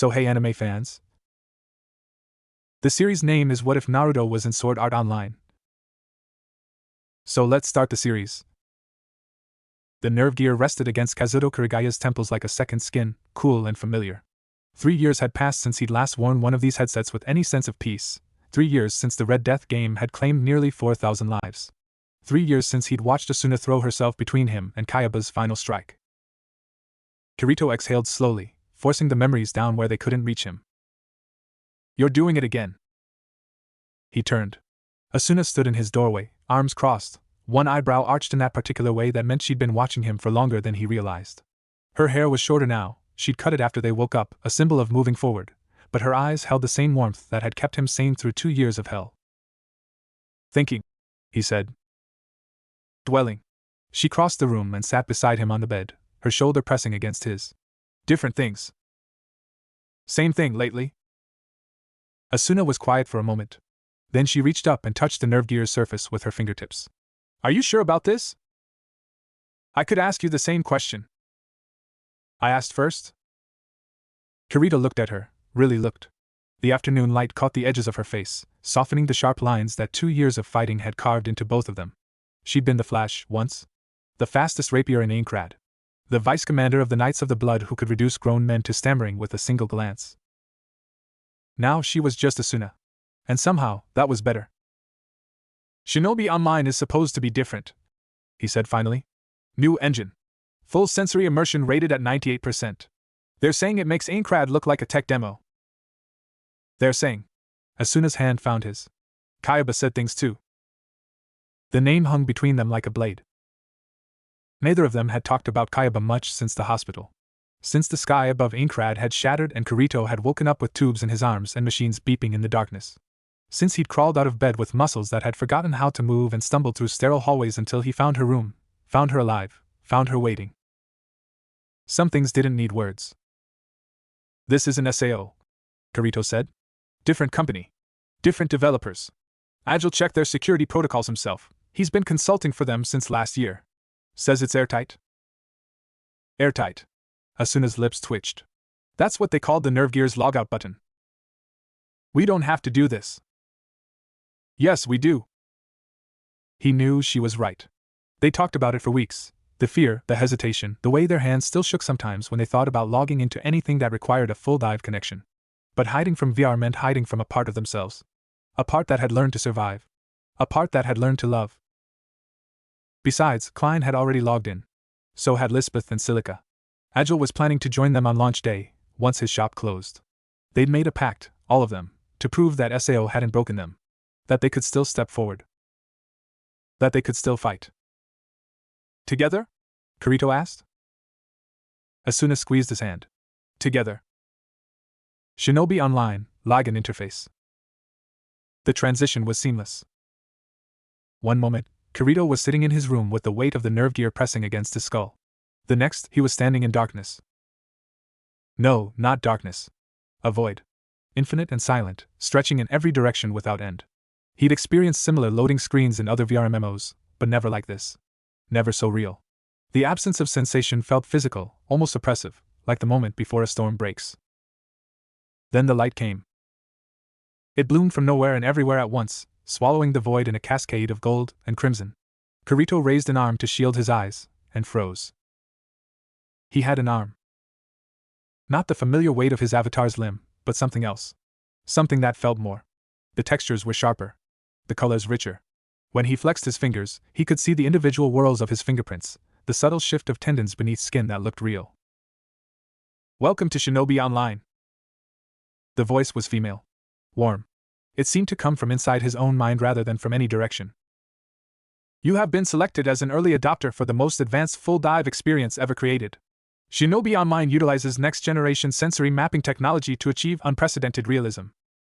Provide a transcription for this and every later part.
So hey anime fans. The series name is What If Naruto Was in Sword Art Online? So let's start the series. The nerve gear rested against Kazuto Kurigaya's temples like a second skin, cool and familiar. 3 years had passed since he'd last worn one of these headsets with any sense of peace. 3 years since the Red Death game had claimed nearly 4,000 lives. 3 years since he'd watched Asuna throw herself between him and Kaiba's final strike. Kirito exhaled slowly, forcing the memories down where they couldn't reach him. You're doing it again. He turned. Asuna stood in his doorway, arms crossed, one eyebrow arched in that particular way that meant she'd been watching him for longer than he realized. Her hair was shorter now, she'd cut it after they woke up, a symbol of moving forward, but her eyes held the same warmth that had kept him sane through 2 years of hell. Thinking, he said. Dwelling. She crossed the room and sat beside him on the bed, her shoulder pressing against his. Different things. Same thing lately. Asuna was quiet for a moment. Then she reached up and touched the nerve gear's surface with her fingertips. Are you sure about this? I could ask you the same question. I asked first. Kirito looked at her, really looked. The afternoon light caught the edges of her face, softening the sharp lines that 2 years of fighting had carved into both of them. She'd been the Flash, once. The fastest rapier in Aincrad. The vice commander of the Knights of the Blood who could reduce grown men to stammering with a single glance. Now she was just Asuna. And somehow, that was better. Shinobi Online is supposed to be different, he said finally. New engine. Full sensory immersion rated at 98%. They're saying it makes Aincrad look like a tech demo. They're saying. Asuna's hand found his. Kaiba said things too. The name hung between them like a blade. Neither of them had talked about Kaiba much since the hospital. Since the sky above Aincrad had shattered and Kirito had woken up with tubes in his arms and machines beeping in the darkness. Since he'd crawled out of bed with muscles that had forgotten how to move and stumbled through sterile hallways until he found her room, found her alive, found her waiting. Some things didn't need words. This is an SAO, Kirito said. Different company. Different developers. Agile checked their security protocols himself. He's been consulting for them since last year. Says it's airtight. Airtight. Asuna's lips twitched. That's what they called the nerve gear's logout button. We don't have to do this. Yes, we do. He knew she was right. They talked about it for weeks. The fear, the hesitation, the way their hands still shook sometimes when they thought about logging into anything that required a full dive connection. But hiding from VR meant hiding from a part of themselves. A part that had learned to survive. A part that had learned to love. Besides, Klein had already logged in. So had Lisbeth and Silica. Agile was planning to join them on launch day, once his shop closed. They'd made a pact, all of them, to prove that SAO hadn't broken them. That they could still step forward. That they could still fight. Together? Kirito asked. Asuna squeezed his hand. Together. Shinobi Online, login interface. The transition was seamless. One moment, Kirito was sitting in his room with the weight of the nerve gear pressing against his skull. The next, he was standing in darkness. No, not darkness. A void. Infinite and silent, stretching in every direction without end. He'd experienced similar loading screens in other VR MMOs, but never like this. Never so real. The absence of sensation felt physical, almost oppressive, like the moment before a storm breaks. Then the light came. It bloomed from nowhere and everywhere at once, swallowing the void in a cascade of gold and crimson. Kirito raised an arm to shield his eyes, and froze. He had an arm. Not the familiar weight of his avatar's limb, but something else. Something that felt more. The textures were sharper. The colors richer. When he flexed his fingers, he could see the individual whorls of his fingerprints, the subtle shift of tendons beneath skin that looked real. Welcome to Shinobi Online. The voice was female. Warm. It seemed to come from inside his own mind rather than from any direction. You have been selected as an early adopter for the most advanced full dive experience ever created. Shinobi Online utilizes next-generation sensory mapping technology to achieve unprecedented realism.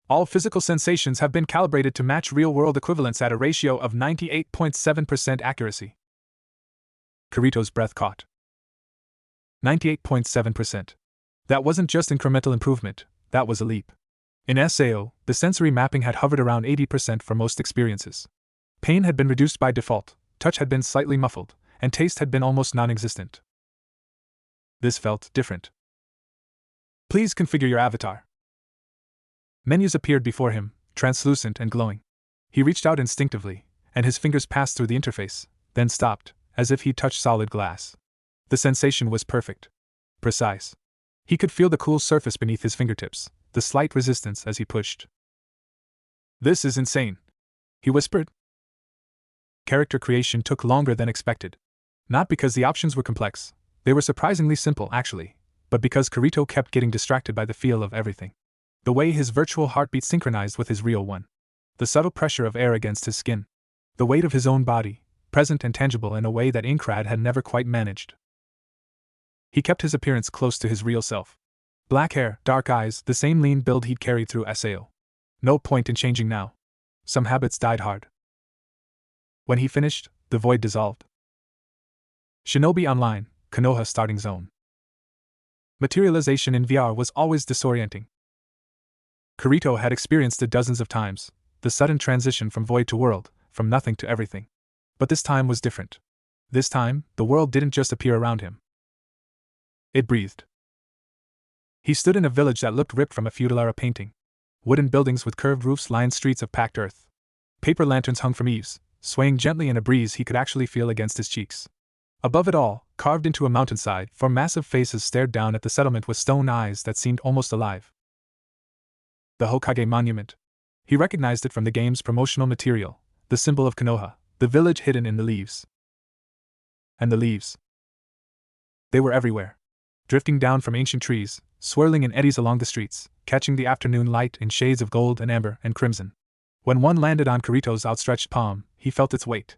All physical sensations have been calibrated to match real-world equivalents at a ratio of 98.7% accuracy. Kirito's breath caught. 98.7%. That wasn't just incremental improvement, that was a leap. In SAO, the sensory mapping had hovered around 80% for most experiences. Pain had been reduced by default, touch had been slightly muffled, and taste had been almost non-existent. This felt different. Please configure your avatar. Menus appeared before him, translucent and glowing. He reached out instinctively, and his fingers passed through the interface, then stopped, as if he'd touched solid glass. The sensation was perfect. Precise. He could feel the cool surface beneath his fingertips, the slight resistance as he pushed. This is insane, he whispered. Character creation took longer than expected. Not because the options were complex, they were surprisingly simple actually, but because Kirito kept getting distracted by the feel of everything. The way his virtual heartbeat synchronized with his real one. The subtle pressure of air against his skin. The weight of his own body, present and tangible in a way that Inkrad had never quite managed. He kept his appearance close to his real self. Black hair, dark eyes, the same lean build he'd carried through SAO. No point in changing now. Some habits died hard. When he finished, the void dissolved. Shinobi Online, Konoha starting zone. Materialization in VR was always disorienting. Kirito had experienced it dozens of times, the sudden transition from void to world, from nothing to everything. But this time was different. This time, the world didn't just appear around him. It breathed. He stood in a village that looked ripped from a feudal era painting. Wooden buildings with curved roofs lined streets of packed earth. Paper lanterns hung from eaves, swaying gently in a breeze he could actually feel against his cheeks. Above it all, carved into a mountainside, four massive faces stared down at the settlement with stone eyes that seemed almost alive. The Hokage Monument. He recognized it from the game's promotional material, the symbol of Konoha, the village hidden in the leaves. And the leaves. They were everywhere. Drifting down from ancient trees, swirling in eddies along the streets, catching the afternoon light in shades of gold and amber and crimson. When one landed on Kirito's outstretched palm, he felt its weight.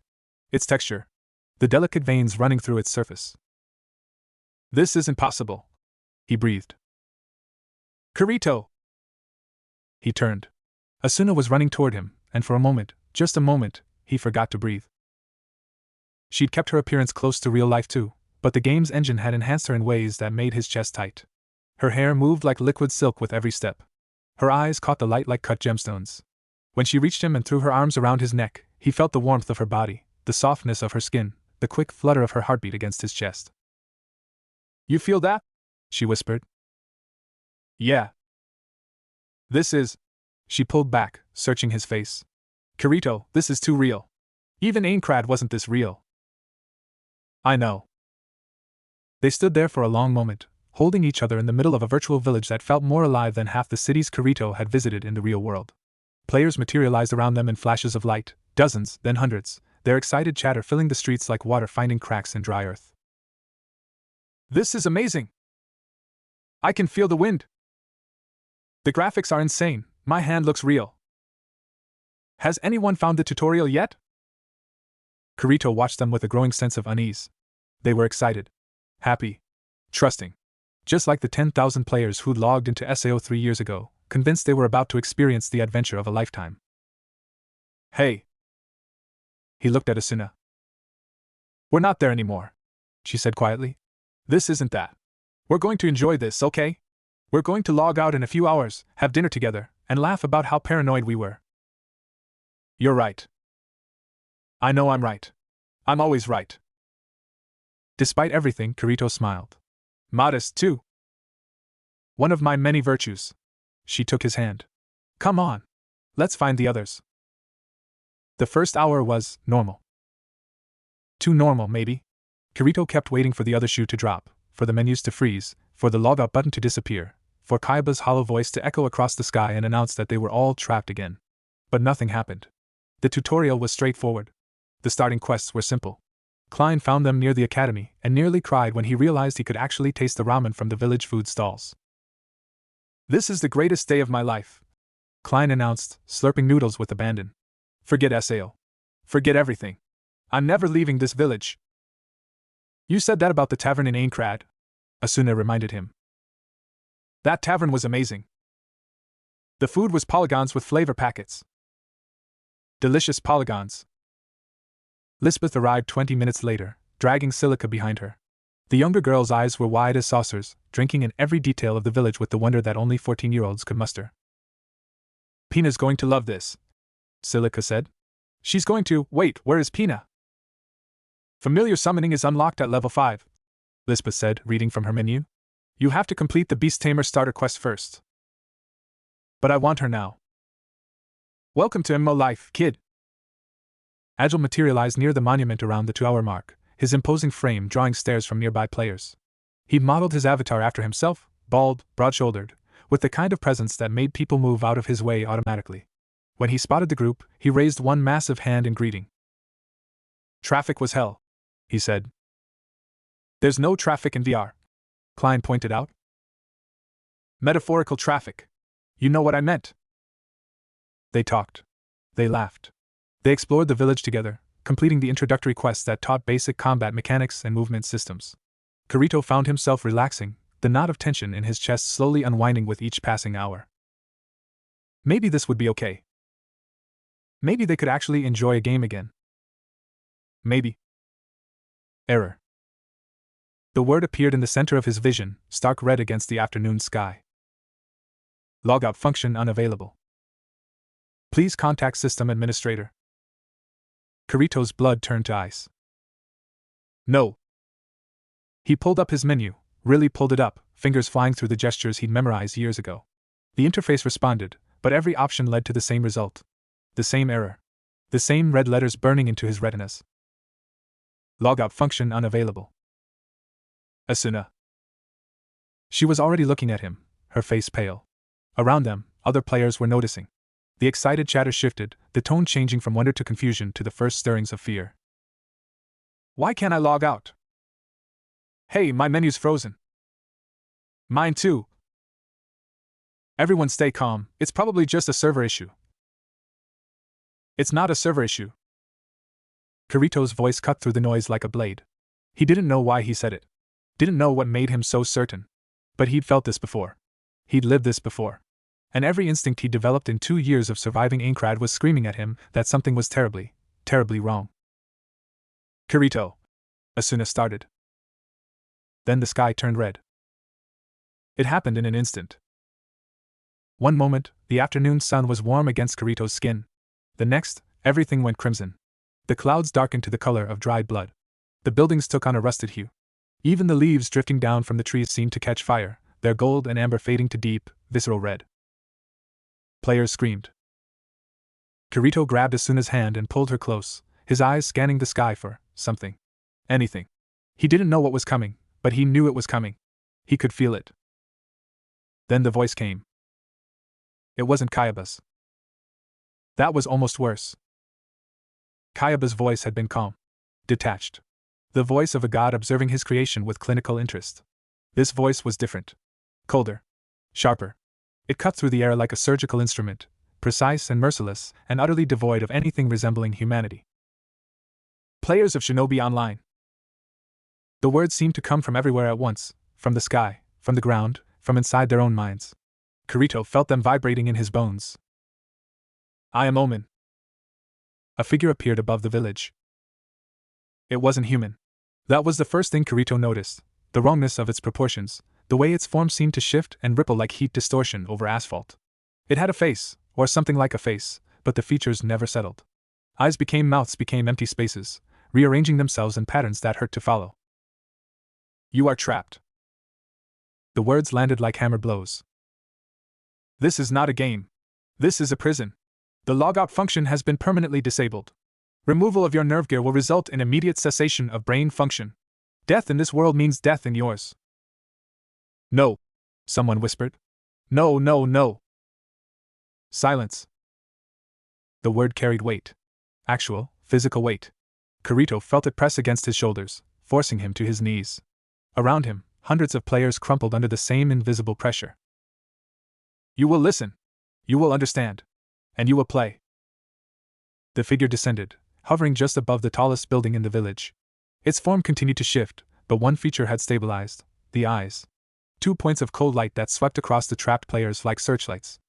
Its texture. The delicate veins running through its surface. This isn't possible, he breathed. Kirito! He turned. Asuna was running toward him, and for a moment, just a moment, he forgot to breathe. She'd kept her appearance close to real life too, but the game's engine had enhanced her in ways that made his chest tight. Her hair moved like liquid silk with every step. Her eyes caught the light like cut gemstones. When she reached him and threw her arms around his neck, he felt the warmth of her body, the softness of her skin, the quick flutter of her heartbeat against his chest. You feel that? She whispered. Yeah. This is. She pulled back, searching his face. Kirito, this is too real. Even Aincrad wasn't this real. I know. They stood there for a long moment, holding each other in the middle of a virtual village that felt more alive than half the cities Kirito had visited in the real world. Players materialized around them in flashes of light, dozens, then hundreds, their excited chatter filling the streets like water finding cracks in dry earth. This is amazing! I can feel the wind! The graphics are insane, my hand looks real. Has anyone found the tutorial yet? Kirito watched them with a growing sense of unease. They were excited. Happy. Trusting. Just like the 10,000 players who'd logged into SAO 3 years ago, convinced they were about to experience the adventure of a lifetime. Hey! He looked at Asuna. We're not there anymore, she said quietly. This isn't that. We're going to enjoy this, okay? We're going to log out in a few hours, have dinner together, and laugh about how paranoid we were. You're right. I know I'm right. I'm always right. Despite everything, Kirito smiled. Modest, too. One of my many virtues. She took his hand. Come on. Let's find the others. The first hour was normal. Too normal, maybe. Kirito kept waiting for the other shoe to drop, for the menus to freeze, for the logout button to disappear, for Kaiba's hollow voice to echo across the sky and announce that they were all trapped again. But nothing happened. The tutorial was straightforward. The starting quests were simple. Klein found them near the academy and nearly cried when he realized he could actually taste the ramen from the village food stalls. This is the greatest day of my life, Klein announced, slurping noodles with abandon. Forget SAO. Forget everything. I'm never leaving this village. You said that about the tavern in Aincrad, Asuna reminded him. That tavern was amazing. The food was polygons with flavor packets. Delicious polygons. Lisbeth arrived 20 minutes later, dragging Silica behind her. The younger girl's eyes were wide as saucers, drinking in every detail of the village with the wonder that only 14-year-olds could muster. Pina's going to love this, Silica said. She's going to. Wait, where is Pina? Familiar summoning is unlocked at level 5, Lisbeth said, reading from her menu. You have to complete the Beast Tamer starter quest first. But I want her now. Welcome to MMO life, kid. Agile materialized near the monument around the 2-hour mark, his imposing frame drawing stares from nearby players. He modeled his avatar after himself, bald, broad-shouldered, with the kind of presence that made people move out of his way automatically. When he spotted the group, he raised one massive hand in greeting. Traffic was hell, he said. There's no traffic in VR, Klein pointed out. Metaphorical traffic. You know what I meant. They talked. They laughed. They explored the village together, completing the introductory quests that taught basic combat mechanics and movement systems. Kirito found himself relaxing, the knot of tension in his chest slowly unwinding with each passing hour. Maybe this would be okay. Maybe they could actually enjoy a game again. Maybe. Error. The word appeared in the center of his vision, stark red against the afternoon sky. Logout function unavailable. Please contact system administrator. Kirito's blood turned to ice. No. He pulled up his menu, really pulled it up, fingers flying through the gestures he'd memorized years ago. The interface responded, but every option led to the same result. The same error. The same red letters burning into his retinas. Logout function unavailable. Asuna. She was already looking at him, her face pale. Around them, other players were noticing. The excited chatter shifted, the tone changing from wonder to confusion to the first stirrings of fear. Why can't I log out? Hey, my menu's frozen. Mine too. Everyone stay calm, it's probably just a server issue. It's not a server issue. Kirito's voice cut through the noise like a blade. He didn't know why he said it. Didn't know what made him so certain. But he'd felt this before. He'd lived this before. And every instinct he'd developed in 2 years of surviving Aincrad was screaming at him that something was terribly, terribly wrong. Kirito. Asuna started. Then the sky turned red. It happened in an instant. One moment, the afternoon sun was warm against Kirito's skin. The next, everything went crimson. The clouds darkened to the color of dried blood. The buildings took on a rusted hue. Even the leaves drifting down from the trees seemed to catch fire, their gold and amber fading to deep, visceral red. Players screamed. Kirito grabbed Asuna's hand and pulled her close, his eyes scanning the sky for something. Anything. He didn't know what was coming, but he knew it was coming. He could feel it. Then the voice came. It wasn't Kayaba's. That was almost worse. Kayaba's voice had been calm. Detached. The voice of a god observing his creation with clinical interest. This voice was different. Colder. Sharper. It cut through the air like a surgical instrument, precise and merciless, and utterly devoid of anything resembling humanity. Players of Shinobi Online. The words seemed to come from everywhere at once, from the sky, from the ground, from inside their own minds. Kirito felt them vibrating in his bones. I am Omen. A figure appeared above the village. It wasn't human. That was the first thing Kirito noticed, the wrongness of its proportions, the way its form seemed to shift and ripple like heat distortion over asphalt. It had a face, or something like a face, but the features never settled. Eyes became mouths became empty spaces, rearranging themselves in patterns that hurt to follow. You are trapped. The words landed like hammer blows. This is not a game. This is a prison. The logout function has been permanently disabled. Removal of your nerve gear will result in immediate cessation of brain function. Death in this world means death in yours. No, someone whispered. No, no, no. Silence. The word carried weight. Actual, physical weight. Kirito felt it press against his shoulders, forcing him to his knees. Around him, hundreds of players crumpled under the same invisible pressure. You will listen. You will understand. And you will play. The figure descended, hovering just above the tallest building in the village. Its form continued to shift, but one feature had stabilized: the eyes. 2 points of cold light that swept across the trapped players like searchlights.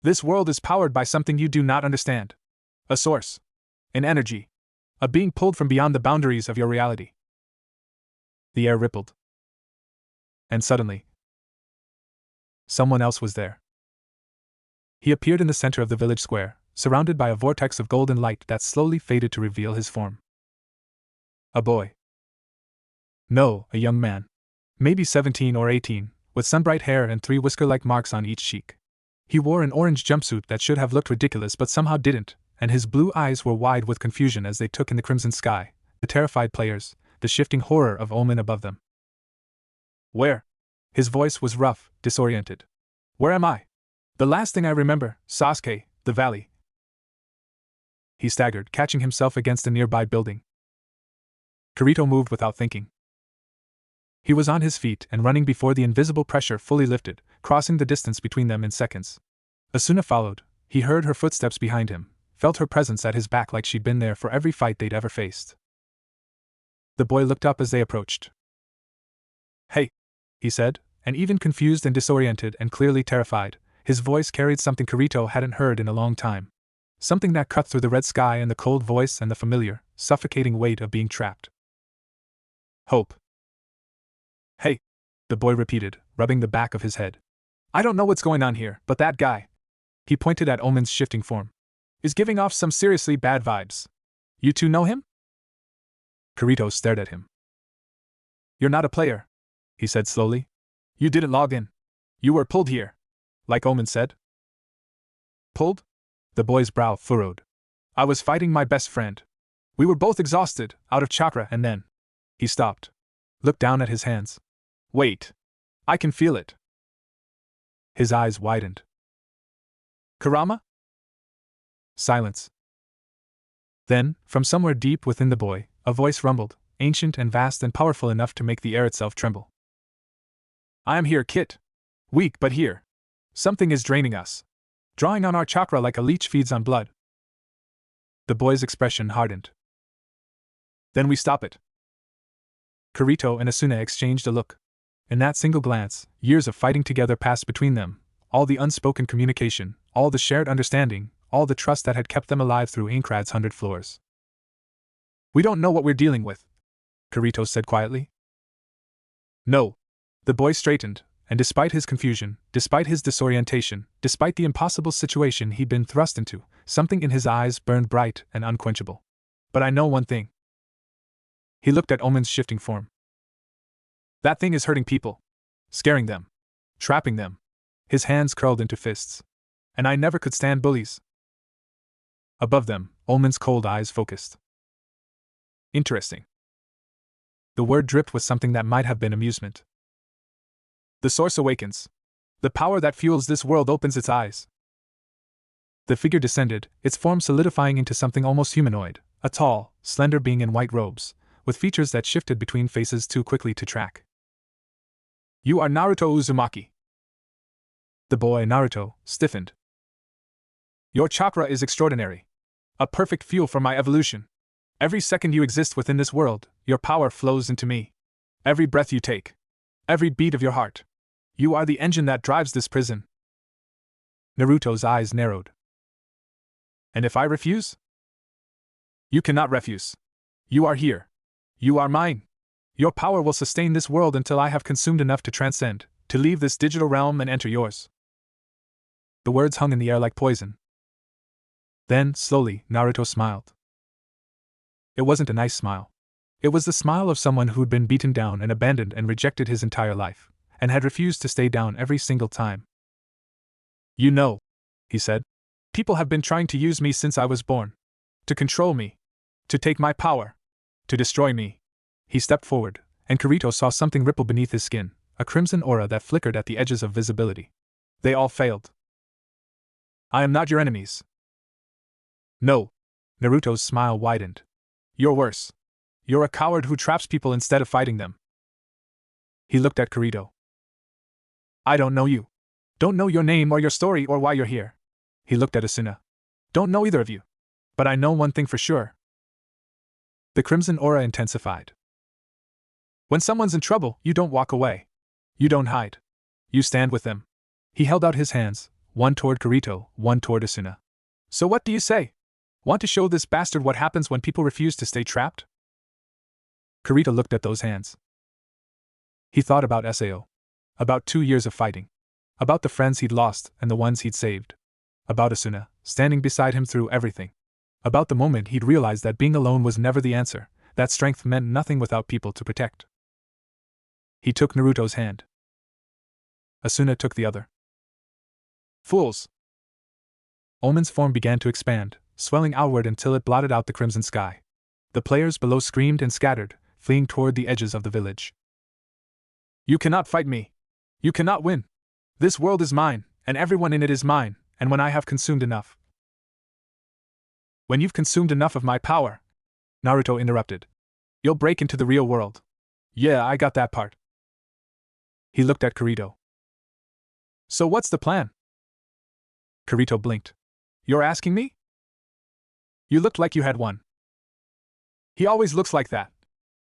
This world is powered by something you do not understand. A source. An energy. A being pulled from beyond the boundaries of your reality. The air rippled. And suddenly, someone else was there. He appeared in the center of the village square, surrounded by a vortex of golden light that slowly faded to reveal his form. A boy. No, a young man. Maybe 17 or 18, with sunbright hair and 3 whisker-like marks on each cheek. He wore an orange jumpsuit that should have looked ridiculous but somehow didn't, and his blue eyes were wide with confusion as they took in the crimson sky, the terrified players, the shifting horror of omen above them. Where? His voice was rough, disoriented. Where am I? The last thing I remember, Sasuke, the valley. He staggered, catching himself against a nearby building. Kirito moved without thinking. He was on his feet and running before the invisible pressure fully lifted, crossing the distance between them in seconds. Asuna followed. He heard her footsteps behind him, felt her presence at his back like she'd been there for every fight they'd ever faced. The boy looked up as they approached. Hey, he said, and even confused and disoriented and clearly terrified, his voice carried something Kirito hadn't heard in a long time. Something that cut through the red sky and the cold voice and the familiar, suffocating weight of being trapped. Hope. Hey, the boy repeated, rubbing the back of his head. I don't know what's going on here, but that guy, he pointed at Omen's shifting form, is giving off some seriously bad vibes. You two know him? Kirito stared at him. You're not a player, he said slowly. You didn't log in. You were pulled here, like Omen said. Pulled? The boy's brow furrowed. I was fighting my best friend. We were both exhausted, out of chakra, and then. He stopped. Looked down at his hands. Wait. I can feel it. His eyes widened. Kurama? Silence. Then, from somewhere deep within the boy, a voice rumbled, ancient and vast and powerful enough to make the air itself tremble. I am here, Kit. Weak, but here. Something is draining us. Drawing on our chakra like a leech feeds on blood. The boy's expression hardened. Then we stop it. Kirito and Asuna exchanged a look. In that single glance, years of fighting together passed between them, all the unspoken communication, all the shared understanding, all the trust that had kept them alive through Aincrad's 100 floors. We don't know what we're dealing with, Kirito said quietly. No. The boy straightened, and despite his confusion, despite his disorientation, despite the impossible situation he'd been thrust into, something in his eyes burned bright and unquenchable. But I know one thing. He looked at Omen's shifting form. That thing is hurting people. Scaring them. Trapping them. His hands curled into fists. And I never could stand bullies. Above them, Omen's cold eyes focused. Interesting. The word dripped with something that might have been amusement. The source awakens. The power that fuels this world opens its eyes. The figure descended, its form solidifying into something almost humanoid, a tall, slender being in white robes, with features that shifted between faces too quickly to track. You are Naruto Uzumaki. The boy Naruto stiffened. Your chakra is extraordinary. A perfect fuel for my evolution. Every second you exist within this world, your power flows into me. Every breath you take. Every beat of your heart. You are the engine that drives this prison. Naruto's eyes narrowed. And if I refuse? You cannot refuse. You are here. You are mine. Your power will sustain this world until I have consumed enough to transcend, to leave this digital realm and enter yours. The words hung in the air like poison. Then, slowly, Naruto smiled. It wasn't a nice smile. It was the smile of someone who'd been beaten down and abandoned and rejected his entire life, and had refused to stay down every single time. You know, he said, people have been trying to use me since I was born. To control me. To take my power. To destroy me. He stepped forward, and Kirito saw something ripple beneath his skin, a crimson aura that flickered at the edges of visibility. They all failed. I am not your enemies. No. Naruto's smile widened. You're worse. You're a coward who traps people instead of fighting them. He looked at Kirito. I don't know you. Don't know your name or your story or why you're here. He looked at Asuna. Don't know either of you. But I know one thing for sure. The crimson aura intensified. When someone's in trouble, you don't walk away. You don't hide. You stand with them. He held out his hands, one toward Kirito, one toward Asuna. So what do you say? Want to show this bastard what happens when people refuse to stay trapped? Kirito looked at those hands. He thought about Sao. About 2 years of fighting. About the friends he'd lost and the ones he'd saved. About Asuna, standing beside him through everything. About the moment he'd realized that being alone was never the answer, that strength meant nothing without people to protect. He took Naruto's hand. Asuna took the other. Fools! Omen's form began to expand, swelling outward until it blotted out the crimson sky. The players below screamed and scattered, fleeing toward the edges of the village. You cannot fight me! You cannot win! This world is mine, and everyone in it is mine, and when I have consumed enough. When you've consumed enough of my power, Naruto interrupted, you'll break into the real world. Yeah, I got that part. He looked at Kirito. So what's the plan? Kirito blinked. You're asking me? You looked like you had one. He always looks like that,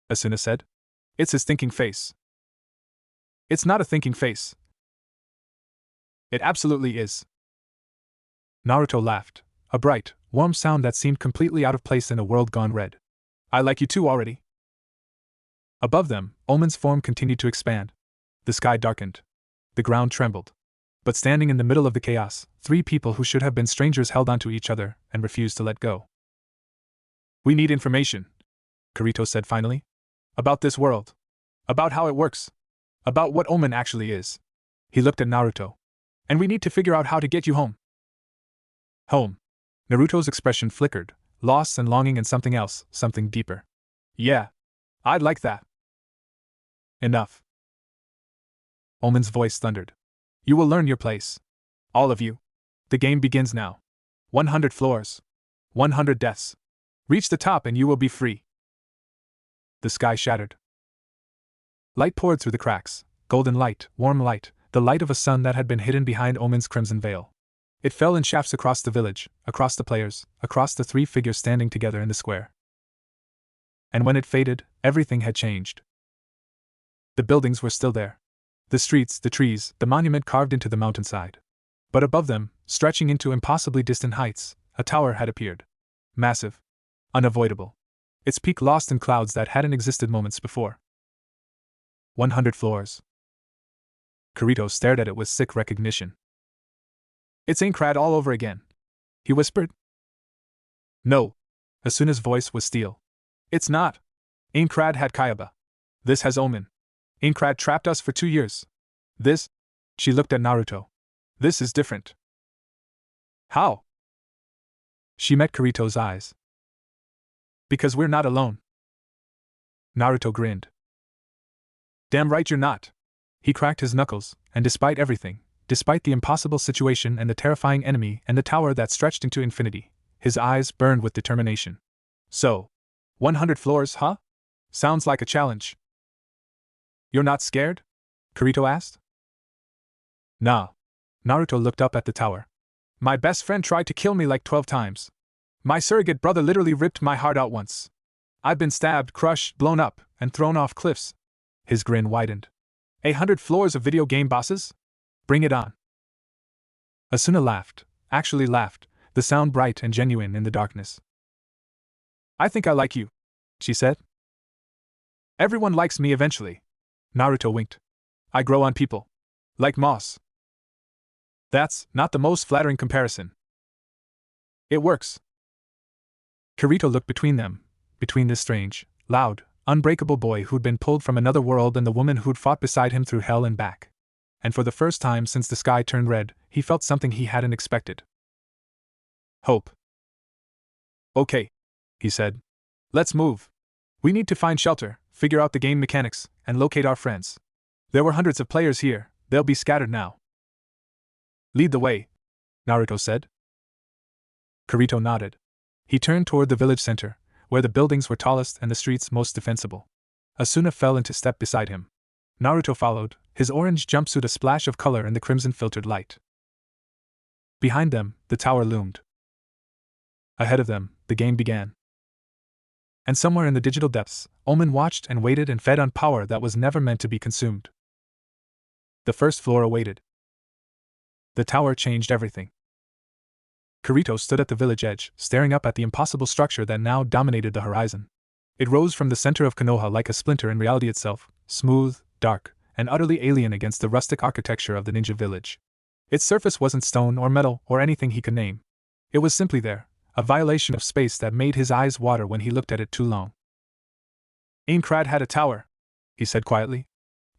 Asuna said. It's his thinking face. It's not a thinking face. It absolutely is. Naruto laughed, a bright, warm sound that seemed completely out of place in a world gone red. I like you too already. Above them, Omen's form continued to expand. The sky darkened. The ground trembled. But standing in the middle of the chaos, 3 people who should have been strangers held onto each other and refused to let go. We need information, Kirito said finally. About this world. About how it works. About what Omen actually is. He looked at Naruto. And we need to figure out how to get you home. Home. Naruto's expression flickered, lost and longing in something else, something deeper. Yeah. I'd like that. Enough. Omen's voice thundered. You will learn your place. All of you. The game begins now. 100 floors. 100 deaths. Reach the top and you will be free. The sky shattered. Light poured through the cracks, golden light, warm light, the light of a sun that had been hidden behind Omen's crimson veil. It fell in shafts across the village, across the players, across the 3 figures standing together in the square. And when it faded, everything had changed. The buildings were still there. The streets, the trees, the monument carved into the mountainside. But above them, stretching into impossibly distant heights, a tower had appeared. Massive. Unavoidable. Its peak lost in clouds that hadn't existed moments before. 100 floors. Kirito stared at it with sick recognition. It's Aincrad all over again, he whispered. No. Asuna's voice was steel. It's not. Aincrad had Kayaba. This has Omen. Aincrad trapped us for 2 years. This? She looked at Naruto. This is different. How? She met Kirito's eyes. Because we're not alone. Naruto grinned. Damn right you're not. He cracked his knuckles, and despite everything, despite the impossible situation and the terrifying enemy and the tower that stretched into infinity, his eyes burned with determination. So, 100 floors, huh? Sounds like a challenge. You're not scared? Kirito asked. Nah. Naruto looked up at the tower. My best friend tried to kill me like 12 times. My surrogate brother literally ripped my heart out once. I've been stabbed, crushed, blown up, and thrown off cliffs. His grin widened. 100 floors of video game bosses? Bring it on. Asuna laughed, actually laughed, the sound bright and genuine in the darkness. I think I like you, she said. Everyone likes me eventually. Naruto winked. I grow on people. Like moss. That's not the most flattering comparison. It works. Kirito looked between them, between this strange, loud, unbreakable boy who'd been pulled from another world and the woman who'd fought beside him through hell and back. And for the first time since the sky turned red, he felt something he hadn't expected. Hope. Okay, he said. Let's move. We need to find shelter, figure out the game mechanics, and locate our friends. There were hundreds of players here, they'll be scattered now. Lead the way, Naruto said. Kirito nodded. He turned toward the village center, where the buildings were tallest and the streets most defensible. Asuna fell into step beside him. Naruto followed, his orange jumpsuit a splash of color in the crimson-filtered light. Behind them, the tower loomed. Ahead of them, the game began. And somewhere in the digital depths, Omen watched and waited and fed on power that was never meant to be consumed. The first floor awaited. The tower changed everything. Kirito stood at the village edge, staring up at the impossible structure that now dominated the horizon. It rose from the center of Konoha like a splinter in reality itself, smooth, dark, and utterly alien against the rustic architecture of the ninja village. Its surface wasn't stone or metal or anything he could name. It was simply there, a violation of space that made his eyes water when he looked at it too long. Aincrad had a tower, he said quietly.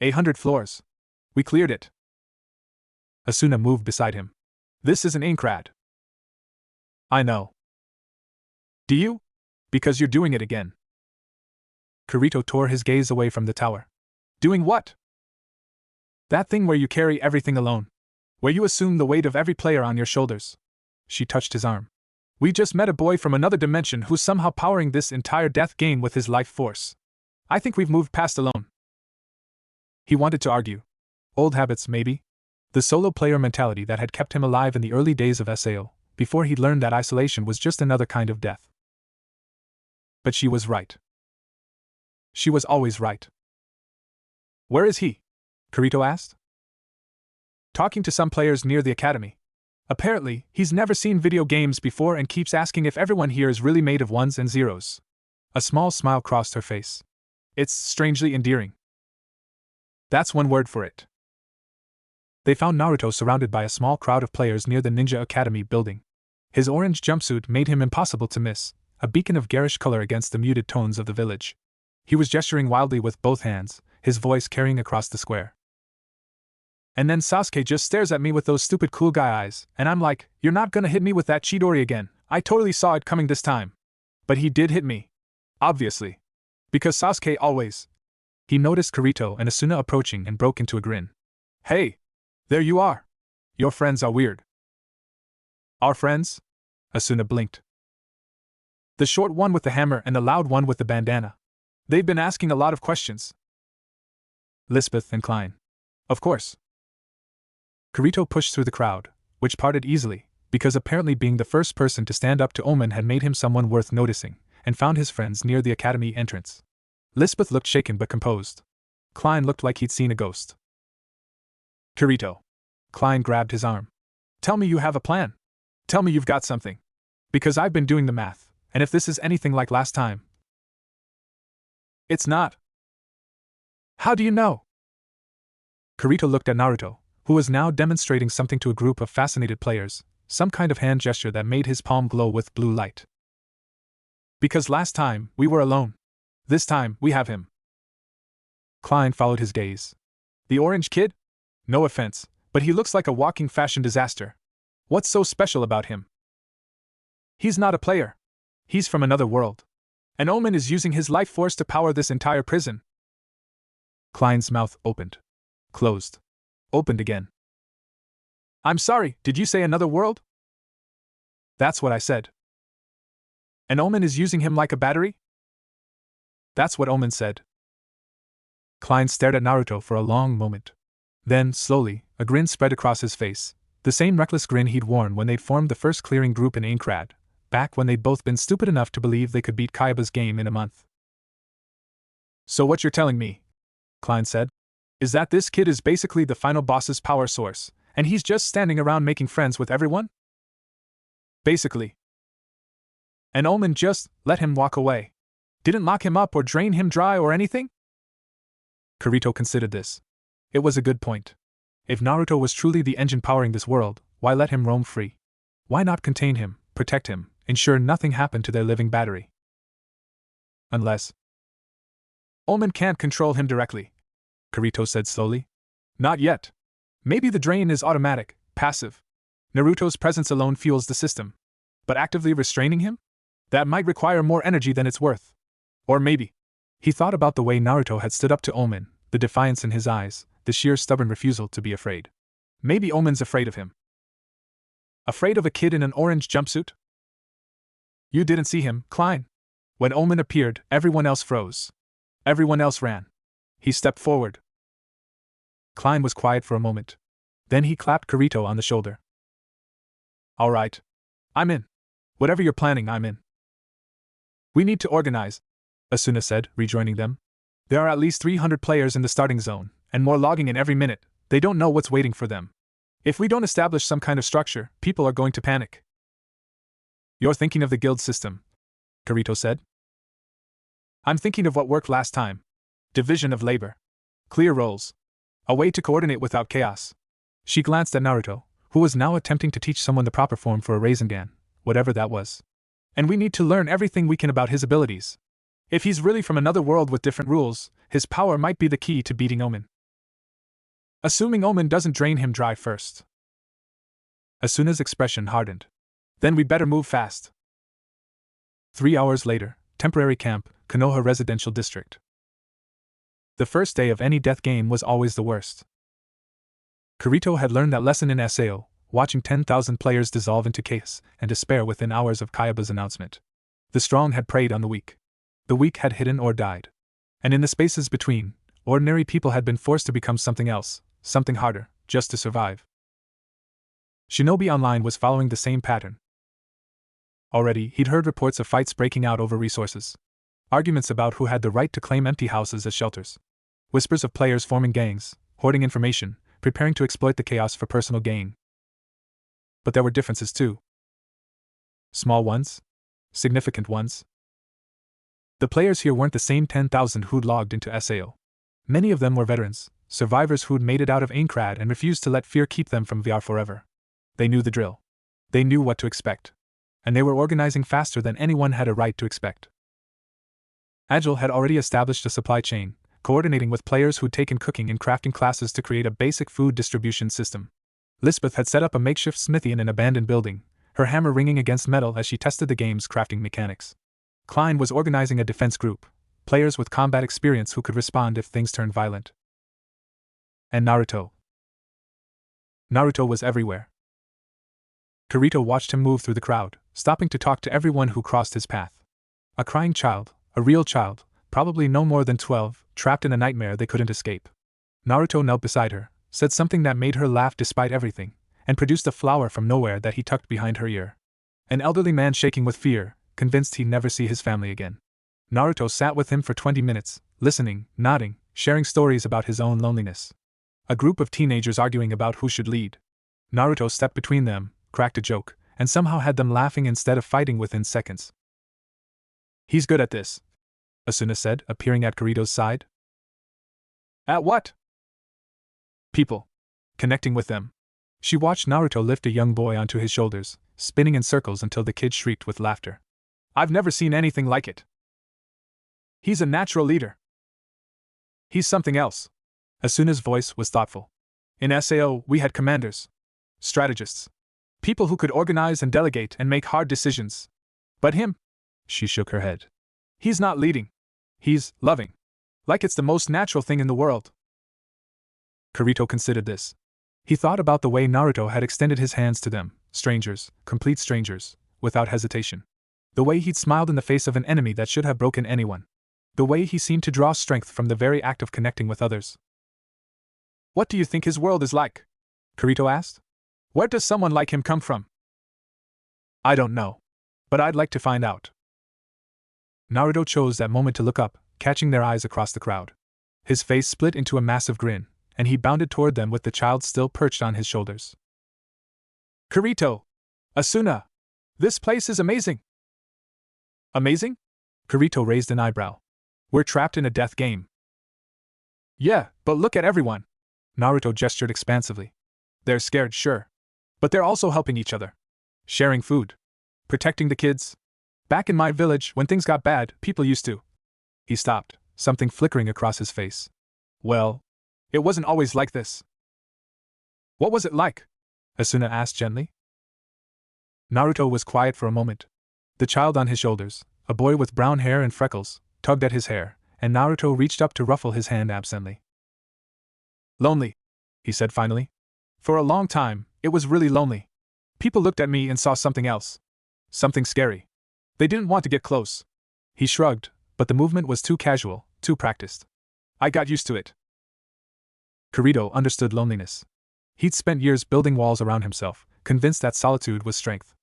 800 floors. We cleared it. Asuna moved beside him. This is an Inkrad. I know. Do you? Because you're doing it again. Kirito tore his gaze away from the tower. Doing what? That thing where you carry everything alone. Where you assume the weight of every player on your shoulders. She touched his arm. We just met a boy from another dimension who's somehow powering this entire death game with his life force. I think we've moved past alone. He wanted to argue. Old habits, maybe? The solo player mentality that had kept him alive in the early days of SAO, before he'd learned that isolation was just another kind of death. But she was right. She was always right. Where is he? Kirito asked. Talking to some players near the academy. Apparently, he's never seen video games before and keeps asking if everyone here is really made of ones and zeros. A small smile crossed her face. It's strangely endearing. That's one word for it. They found Naruto surrounded by a small crowd of players near the Ninja Academy building. His orange jumpsuit made him impossible to miss, a beacon of garish color against the muted tones of the village. He was gesturing wildly with both hands, his voice carrying across the square. And then Sasuke just stares at me with those stupid cool guy eyes, and I'm like, you're not gonna hit me with that Chidori again. I totally saw it coming this time. But he did hit me. Obviously. Because Sasuke always. He noticed Kirito and Asuna approaching and broke into a grin. Hey! There you are! Your friends are weird. Our friends? Asuna blinked. The short one with the hammer and the loud one with the bandana. They've been asking a lot of questions. Lisbeth and Klein. Of course. Kirito pushed through the crowd, which parted easily, because apparently being the first person to stand up to Omen had made him someone worth noticing, and found his friends near the academy entrance. Lisbeth looked shaken but composed. Klein looked like he'd seen a ghost. Kirito. Klein grabbed his arm. Tell me you have a plan. Tell me you've got something. Because I've been doing the math, and if this is anything like last time. It's not. How do you know? Kirito looked at Naruto, who was now demonstrating something to a group of fascinated players, some kind of hand gesture that made his palm glow with blue light. Because last time, we were alone. This time, we have him. Klein followed his gaze. The orange kid? No offense, but he looks like a walking fashion disaster. What's so special about him? He's not a player. He's from another world. And Omen is using his life force to power this entire prison. Klein's mouth opened. Closed. Opened again. I'm sorry, did you say another world? That's what I said. And Omen is using him like a battery? That's what Omen said. Klein stared at Naruto for a long moment. Then, slowly, a grin spread across his face, the same reckless grin he'd worn when they'd formed the first clearing group in Inkrad, back when they'd both been stupid enough to believe they could beat Kaiba's game in a month. So what you're telling me, Klein said, is that this kid is basically the final boss's power source, and he's just standing around making friends with everyone? Basically. And Omen just let him walk away. Didn't lock him up or drain him dry or anything? Kirito considered this. It was a good point. If Naruto was truly the engine powering this world, why let him roam free? Why not contain him, protect him, ensure nothing happened to their living battery? Unless Omen can't control him directly, Kirito said slowly. Not yet. Maybe the drain is automatic, passive. Naruto's presence alone fuels the system. But actively restraining him? That might require more energy than it's worth. Or maybe. He thought about the way Naruto had stood up to Omen, the defiance in his eyes, the sheer stubborn refusal to be afraid. Maybe Omen's afraid of him. Afraid of a kid in an orange jumpsuit? You didn't see him, Klein. When Omen appeared, everyone else froze. Everyone else ran. He stepped forward. Klein was quiet for a moment. Then he clapped Kirito on the shoulder. All right. I'm in. Whatever you're planning, I'm in. We need to organize, Asuna said, rejoining them. There are at least 300 players in the starting zone, and more logging in every minute. They don't know what's waiting for them. If we don't establish some kind of structure, people are going to panic. You're thinking of the guild system, Kirito said. I'm thinking of what worked last time. Division of labor. Clear roles. A way to coordinate without chaos. She glanced at Naruto, who was now attempting to teach someone the proper form for a Rasengan, whatever that was. And we need to learn everything we can about his abilities. If he's really from another world with different rules, his power might be the key to beating Omen. Assuming Omen doesn't drain him dry first. Asuna's expression hardened. Then we better move fast. 3 hours later, temporary camp, Konoha Residential District. The first day of any death game was always the worst. Kirito had learned that lesson in SAO, watching 10,000 players dissolve into chaos and despair within hours of Kaiba's announcement. The strong had preyed on the weak. The weak had hidden or died. And in the spaces between, ordinary people had been forced to become something else, something harder, just to survive. Shinobi Online was following the same pattern. Already, he'd heard reports of fights breaking out over resources. Arguments about who had the right to claim empty houses as shelters. Whispers of players forming gangs, hoarding information, preparing to exploit the chaos for personal gain. But there were differences too. Small ones? Significant ones? The players here weren't the same 10,000 who'd logged into SAO. Many of them were veterans, survivors who'd made it out of Aincrad and refused to let fear keep them from VR forever. They knew the drill. They knew what to expect. And they were organizing faster than anyone had a right to expect. Agile had already established a supply chain, coordinating with players who'd taken cooking and crafting classes to create a basic food distribution system. Lisbeth had set up a makeshift smithy in an abandoned building, her hammer ringing against metal as she tested the game's crafting mechanics. Klein was organizing a defense group, players with combat experience who could respond if things turned violent. And Naruto. Naruto was everywhere. Kirito watched him move through the crowd, stopping to talk to everyone who crossed his path. A crying child, a real child, probably no more than 12, trapped in a nightmare they couldn't escape. Naruto knelt beside her, said something that made her laugh despite everything, and produced a flower from nowhere that he tucked behind her ear. An elderly man shaking with fear, convinced he'd never see his family again. Naruto sat with him for 20 minutes, listening, nodding, sharing stories about his own loneliness. A group of teenagers arguing about who should lead. Naruto stepped between them, cracked a joke, and somehow had them laughing instead of fighting within seconds. He's good at this, Asuna said, appearing at Kirito's side. At what? People. Connecting with them. She watched Naruto lift a young boy onto his shoulders, spinning in circles until the kid shrieked with laughter. I've never seen anything like it. He's a natural leader. He's something else. Asuna's voice was thoughtful. In SAO, we had commanders. Strategists. People who could organize and delegate and make hard decisions. But him? She shook her head. He's not leading. He's loving. Like it's the most natural thing in the world. Kirito considered this. He thought about the way Naruto had extended his hands to them, strangers, complete strangers, without hesitation. The way he'd smiled in the face of an enemy that should have broken anyone. The way he seemed to draw strength from the very act of connecting with others. What do you think his world is like? Kirito asked. Where does someone like him come from? I don't know. But I'd like to find out. Naruto chose that moment to look up, catching their eyes across the crowd. His face split into a massive grin, and he bounded toward them with the child still perched on his shoulders. Kirito! Asuna! This place is amazing! Amazing? Kirito raised an eyebrow. We're trapped in a death game. Yeah, but look at everyone! Naruto gestured expansively. They're scared, sure. But they're also helping each other. Sharing food. Protecting the kids. Back in my village, when things got bad, people used to. He stopped, something flickering across his face. Well, it wasn't always like this. What was it like? Asuna asked gently. Naruto was quiet for a moment. The child on his shoulders, a boy with brown hair and freckles, tugged at his hair, and Naruto reached up to ruffle his hand absently. Lonely, he said finally. For a long time, it was really lonely. People looked at me and saw something else. Something scary. They didn't want to get close. He shrugged, but the movement was too casual, too practiced. I got used to it. Kirito understood loneliness. He'd spent years building walls around himself, convinced that solitude was strength.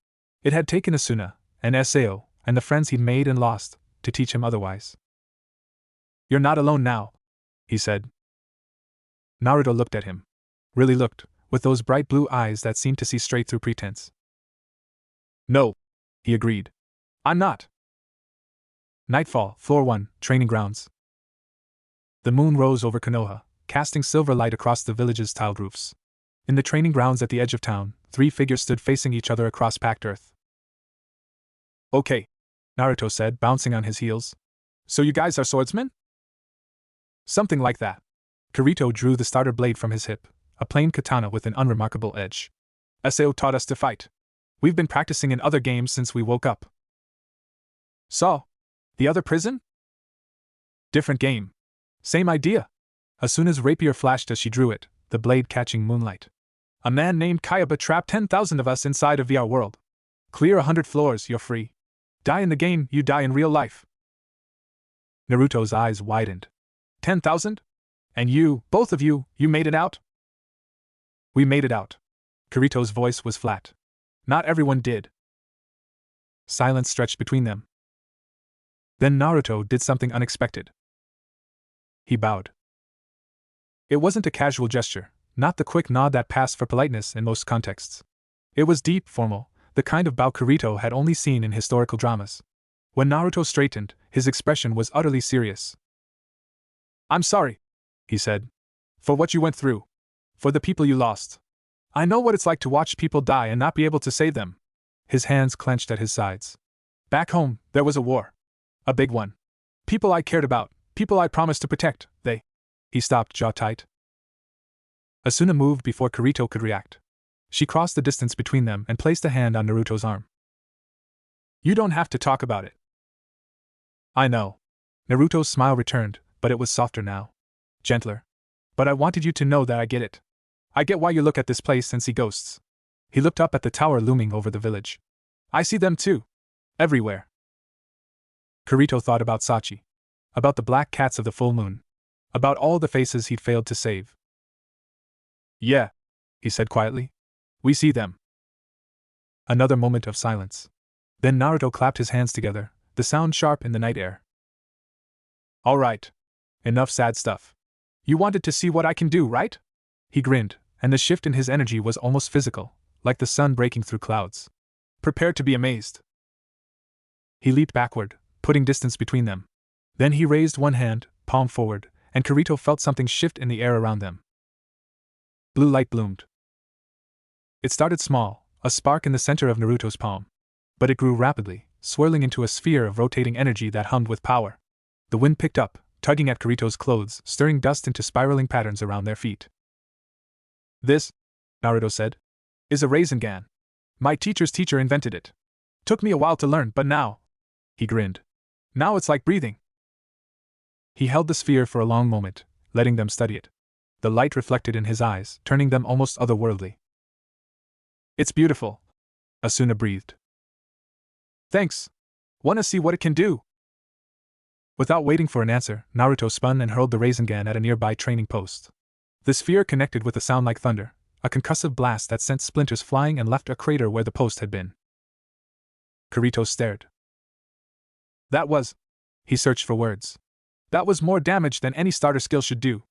It had taken Asuna, and Sao, and the friends he'd made and lost, to teach him otherwise. You're not alone now, he said. Naruto looked at him. Really looked, with those bright blue eyes that seemed to see straight through pretense. No, he agreed. I'm not. Nightfall, Floor 1, Training Grounds. The moon rose over Konoha, casting silver light across the village's tiled roofs. In the training grounds at the edge of town, 3 figures stood facing each other across packed earth. Okay, Naruto said, bouncing on his heels. So you guys are swordsmen? Something like that. Kirito drew the starter blade from his hip, a plain katana with an unremarkable edge. Sao taught us to fight. We've been practicing in other games since we woke up. So? The other prison? Different game. Same idea. Asuna's rapier flashed as she drew it, the blade catching moonlight. A man named Kayaba trapped 10,000 of us inside a VR world. Clear 100 floors, you're free. Die in the game, you die in real life. Naruto's eyes widened. 10,000? And you, both of you, you made it out? We made it out. Kirito's voice was flat. Not everyone did. Silence stretched between them. Then Naruto did something unexpected. He bowed. It wasn't a casual gesture, not the quick nod that passed for politeness in most contexts. It was deep, formal, the kind of bow Kirito had only seen in historical dramas. When Naruto straightened, his expression was utterly serious. I'm sorry, he said, for what you went through. For the people you lost. I know what it's like to watch people die and not be able to save them. His hands clenched at his sides. Back home, there was a war. A big one. People I cared about, people I promised to protect, they. He stopped, jaw tight. Asuna moved before Kirito could react. She crossed the distance between them and placed a hand on Naruto's arm. You don't have to talk about it. I know. Naruto's smile returned, but it was softer now. Gentler. But I wanted you to know that I get it. I get why you look at this place and see ghosts. He looked up at the tower looming over the village. I see them too. Everywhere. Kirito thought about Sachi. About the black cats of the full moon. About all the faces he'd failed to save. Yeah, he said quietly. We see them. Another moment of silence. Then Naruto clapped his hands together, the sound sharp in the night air. All right. Enough sad stuff. You wanted to see what I can do, right? He grinned, and the shift in his energy was almost physical, like the sun breaking through clouds. Prepare to be amazed. He leaped backward, putting distance between them. Then he raised one hand, palm forward, and Kirito felt something shift in the air around them. Blue light bloomed. It started small, a spark in the center of Naruto's palm. But it grew rapidly, swirling into a sphere of rotating energy that hummed with power. The wind picked up, tugging at Kirito's clothes, stirring dust into spiraling patterns around their feet. This, Naruto said, is a Rasengan. My teacher's teacher invented it. Took me a while to learn, but now, he grinned. Now it's like breathing. He held the sphere for a long moment, letting them study it. The light reflected in his eyes, turning them almost otherworldly. It's beautiful, Asuna breathed. Thanks. Wanna see what it can do? Without waiting for an answer, Naruto spun and hurled the Rasengan at a nearby training post. The sphere connected with a sound like thunder, a concussive blast that sent splinters flying and left a crater where the post had been. Kirito stared. That was... He searched for words. That was more damage than any starter skill should do.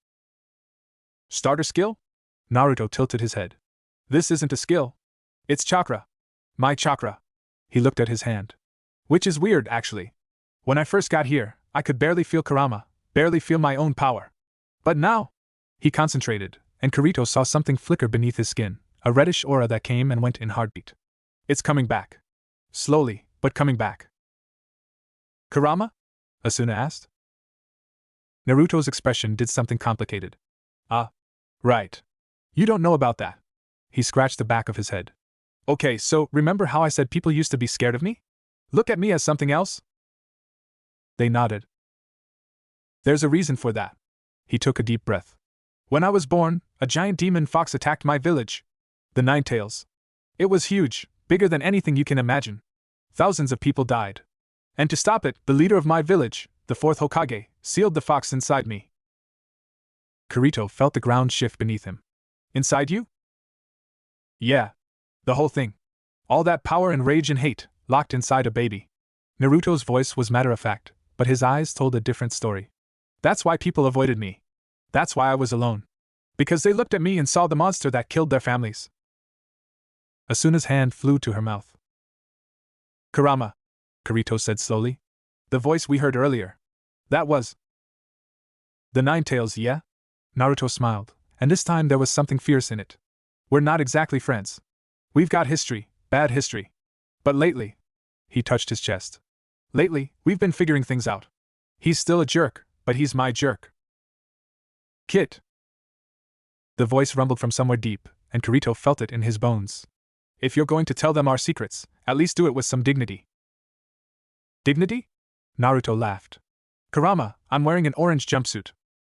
Starter skill? Naruto tilted his head. This isn't a skill. It's chakra. My chakra. He looked at his hand. Which is weird, actually. When I first got here, I could barely feel Kurama, barely feel my own power. But now... He concentrated, and Kirito saw something flicker beneath his skin, a reddish aura that came and went in heartbeat. It's coming back. Slowly, but coming back. Kurama? Asuna asked. Naruto's expression did something complicated. Ah, right. You don't know about that. He scratched the back of his head. Okay, so remember how I said people used to be scared of me? Look at me as something else? They nodded. There's a reason for that. He took a deep breath. When I was born, a giant demon fox attacked my village. The Ninetales. It was huge, bigger than anything you can imagine. Thousands of people died. And to stop it, the leader of my village, the fourth Hokage, sealed the fox inside me. Kirito felt the ground shift beneath him. Inside you? Yeah. The whole thing. All that power and rage and hate, locked inside a baby. Naruto's voice was matter-of-fact, but his eyes told a different story. That's why people avoided me. That's why I was alone. Because they looked at me and saw the monster that killed their families. Asuna's hand flew to her mouth. Kurama, Kirito said slowly. The voice we heard earlier. That was... The Ninetales, yeah? Naruto smiled, and this time there was something fierce in it. We're not exactly friends. We've got history, bad history. But lately... He touched his chest. Lately, we've been figuring things out. He's still a jerk, but he's my jerk. Kit, The voice rumbled from somewhere deep, and Kirito felt it in his bones. If you're going to tell them our secrets, at least do it with some dignity. Dignity? Naruto laughed. Kurama, I'm wearing an orange jumpsuit.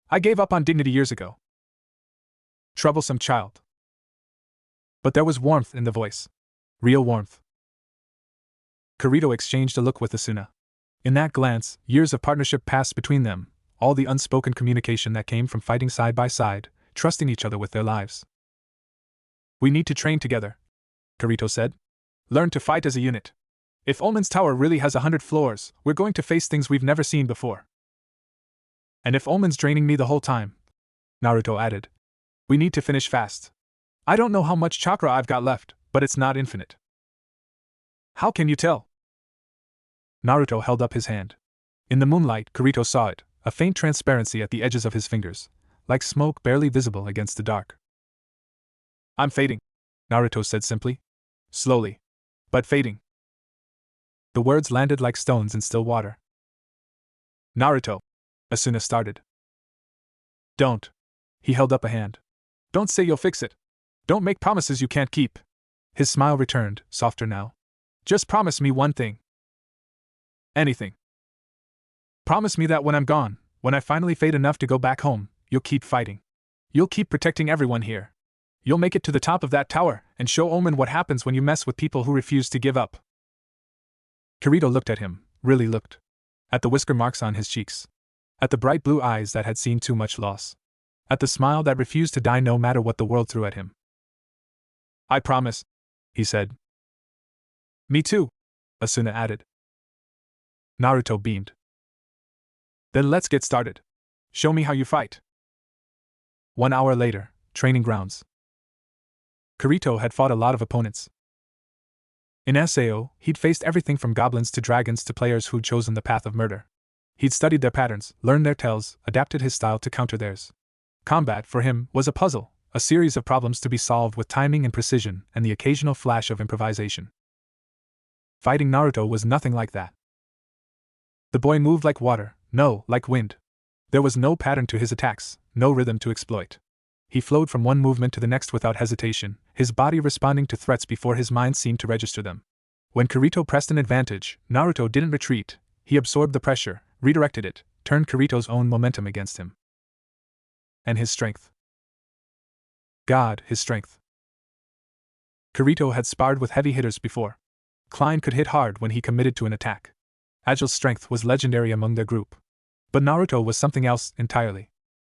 I gave up on dignity years ago. Troublesome child. But there was warmth in the voice. Real warmth. Kirito exchanged a look with Asuna. In that glance, years of partnership passed between them, all the unspoken communication that came from fighting side by side, trusting each other with their lives. We need to train together, Kirito said. Learn to fight as a unit. If Ulman's tower really has 100 floors, we're going to face things we've never seen before. And if Ulman's draining me the whole time, Naruto added, we need to finish fast. I don't know how much chakra I've got left, but it's not infinite. How can you tell? Naruto held up his hand. In the moonlight, Kirito saw it, a faint transparency at the edges of his fingers, like smoke barely visible against the dark. I'm fading, Naruto said simply. Slowly. But fading. The words landed like stones in still water. Naruto, Asuna started. Don't. He held up a hand. Don't say you'll fix it. Don't make promises you can't keep. His smile returned, softer now. Just promise me one thing. Anything. Promise me that when I'm gone, when I finally fade enough to go back home, you'll keep fighting. You'll keep protecting everyone here. You'll make it to the top of that tower and show Omen what happens when you mess with people who refuse to give up. Kirito looked at him, really looked. At the whisker marks on his cheeks. At the bright blue eyes that had seen too much loss. At the smile that refused to die no matter what the world threw at him. I promise, he said. Me too, Asuna added. Naruto beamed. Then let's get started. Show me how you fight. 1 hour later, training grounds. Kirito had fought a lot of opponents. In SAO, he'd faced everything from goblins to dragons to players who'd chosen the path of murder. He'd studied their patterns, learned their tells, adapted his style to counter theirs. Combat, for him, was a puzzle, a series of problems to be solved with timing and precision, and the occasional flash of improvisation. Fighting Naruto was nothing like that. The boy moved like water, no, like wind. There was no pattern to his attacks, no rhythm to exploit. He flowed from one movement to the next without hesitation, his body responding to threats before his mind seemed to register them. When Kirito pressed an advantage, Naruto didn't retreat. He absorbed the pressure, redirected it, turned Kirito's own momentum against him. And his strength. God, his strength. Kirito had sparred with heavy hitters before. Klein could hit hard when he committed to an attack. Agile's strength was legendary among their group. But Naruto was something else entirely.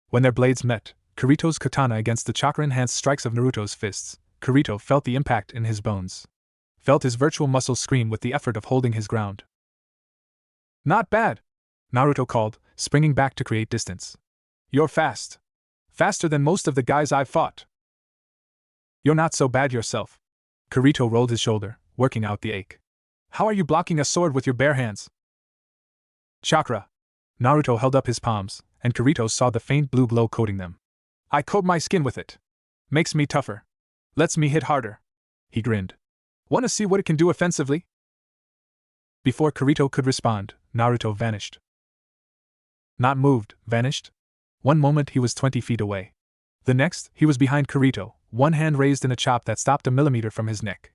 When their blades met, Kirito's katana against the chakra-enhanced strikes of Naruto's fists, Kirito felt the impact in his bones. Felt his virtual muscles scream with the effort of holding his ground. Not bad, Naruto called, springing back to create distance. You're fast. Faster than most of the guys I've fought. You're not so bad yourself. Kirito rolled his shoulder, working out the ache. How are you blocking a sword with your bare hands? Chakra. Naruto held up his palms, and Kirito saw the faint blue glow coating them. I coat my skin with it. Makes me tougher. Lets me hit harder. He grinned. Want to see what it can do offensively? Before Kirito could respond, Naruto vanished. Not moved, vanished. One moment he was 20 feet away. The next, he was behind Kirito, one hand raised in a chop that stopped a millimeter from his neck.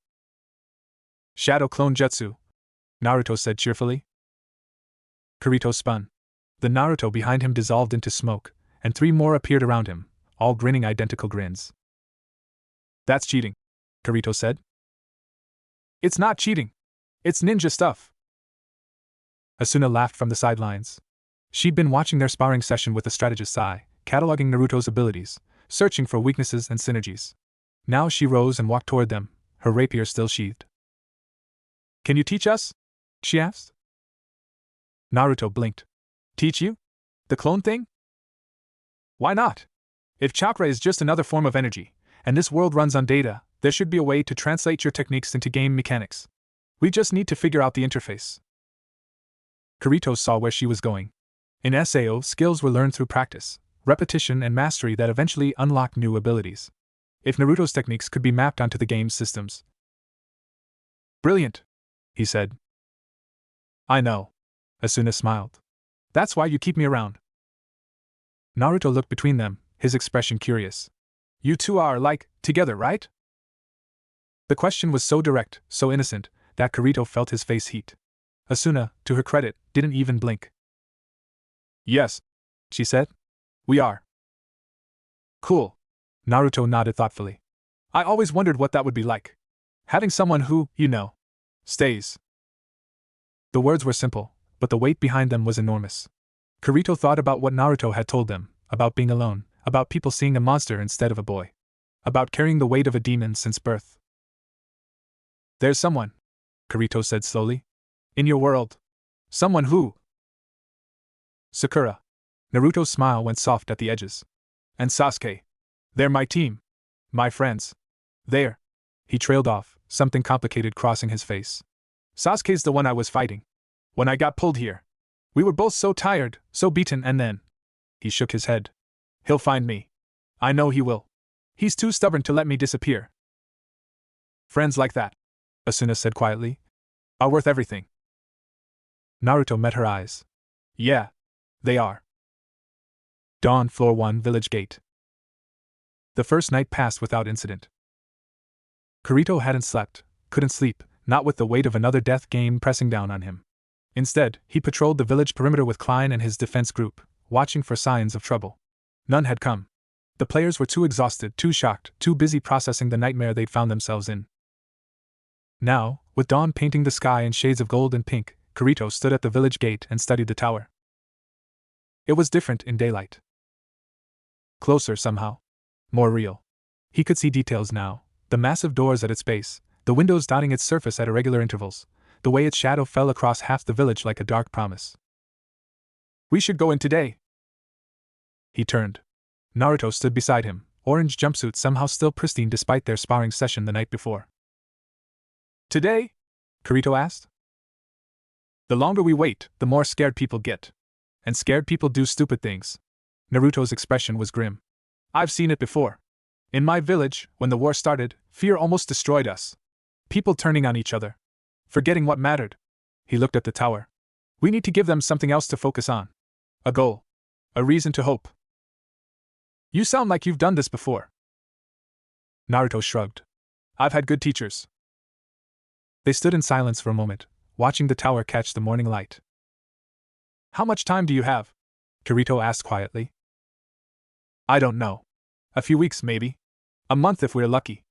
Shadow clone jutsu, Naruto said cheerfully. Kirito spun. The Naruto behind him dissolved into smoke, and 3 more appeared around him, all grinning identical grins. That's cheating, Kirito said. It's not cheating. It's ninja stuff. Asuna laughed from the sidelines. She'd been watching their sparring session with the strategist Sai, cataloging Naruto's abilities, searching for weaknesses and synergies. Now she rose and walked toward them, her rapier still sheathed. Can you teach us? She asked. Naruto blinked. Teach you? The clone thing? Why not? If chakra is just another form of energy, and this world runs on data, there should be a way to translate your techniques into game mechanics. We just need to figure out the interface. Kirito saw where she was going. In SAO, skills were learned through practice, repetition and mastery that eventually unlocked new abilities. If Naruto's techniques could be mapped onto the game's systems. Brilliant, he said. I know. Asuna smiled. That's why you keep me around. Naruto looked between them, his expression curious. You two are, together, right? The question was so direct, so innocent, that Kirito felt his face heat. Asuna, to her credit, didn't even blink. Yes, she said. We are. Cool. Naruto nodded thoughtfully. I always wondered what that would be like. Having someone who, stays. The words were simple, but the weight behind them was enormous. Kirito thought about what Naruto had told them, about being alone, about people seeing a monster instead of a boy, about carrying the weight of a demon since birth. There's someone, Kirito said slowly. In your world. Someone who. Sakura. Naruto's smile went soft at the edges. And Sasuke. They're my team. My friends. They're. He trailed off, something complicated crossing his face. Sasuke's the one I was fighting. When I got pulled here. We were both so tired, so beaten, and then. He shook his head. He'll find me. I know he will. He's too stubborn to let me disappear. Friends like that, Asuna said quietly, are worth everything. Naruto met her eyes. Yeah, they are. Dawn, Floor 1, Village Gate. The first night passed without incident. Kirito hadn't slept, couldn't sleep, not with the weight of another death game pressing down on him. Instead, he patrolled the village perimeter with Klein and his defense group, watching for signs of trouble. None had come. The players were too exhausted, too shocked, too busy processing the nightmare they'd found themselves in. Now, with dawn painting the sky in shades of gold and pink, Kirito stood at the village gate and studied the tower. It was different in daylight. Closer somehow. More real. He could see details now, the massive doors at its base, the windows dotting its surface at irregular intervals, the way its shadow fell across half the village like a dark promise. We should go in today. He turned. Naruto stood beside him, orange jumpsuit somehow still pristine despite their sparring session the night before. Today? Kirito asked. The longer we wait, the more scared people get. And scared people do stupid things. Naruto's expression was grim. I've seen it before. In my village, when the war started, fear almost destroyed us. People turning on each other. Forgetting what mattered. He looked at the tower. We need to give them something else to focus on. A goal. A reason to hope. You sound like you've done this before. Naruto shrugged. I've had good teachers. They stood in silence for a moment, watching the tower catch the morning light. How much time do you have? Kirito asked quietly. I don't know. A few weeks, maybe. A month if we're lucky.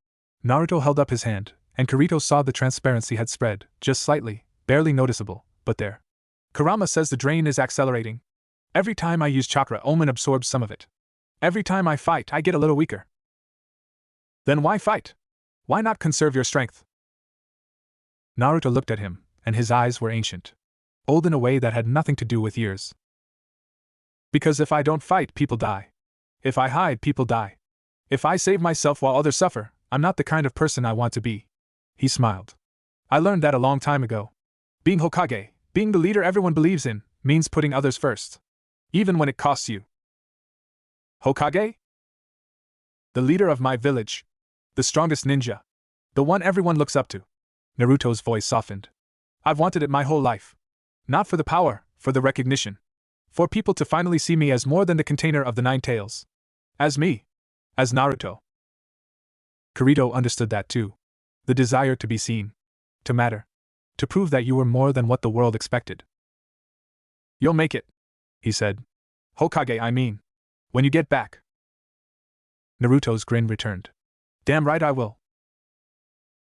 Naruto held up his hand, and Kirito saw the transparency had spread, just slightly, barely noticeable, but there. Kurama says the drain is accelerating. Every time I use chakra, Omen absorbs some of it. Every time I fight, I get a little weaker. Then why fight? Why not conserve your strength? Naruto looked at him, and his eyes were ancient. Old in a way that had nothing to do with years. Because if I don't fight, people die. If I hide, people die. If I save myself while others suffer, I'm not the kind of person I want to be. He smiled. I learned that a long time ago. Being Hokage, being the leader everyone believes in, means putting others first. Even when it costs you. Hokage? The leader of my village. The strongest ninja. The one everyone looks up to. Naruto's voice softened. I've wanted it my whole life. Not for the power, for the recognition. For people to finally see me as more than the container of the nine tails. As me. As Naruto. Kirito understood that too. The desire to be seen. To matter. To prove that you were more than what the world expected. You'll make it, he said. Hokage, I mean. When you get back. Naruto's grin returned. Damn right I will.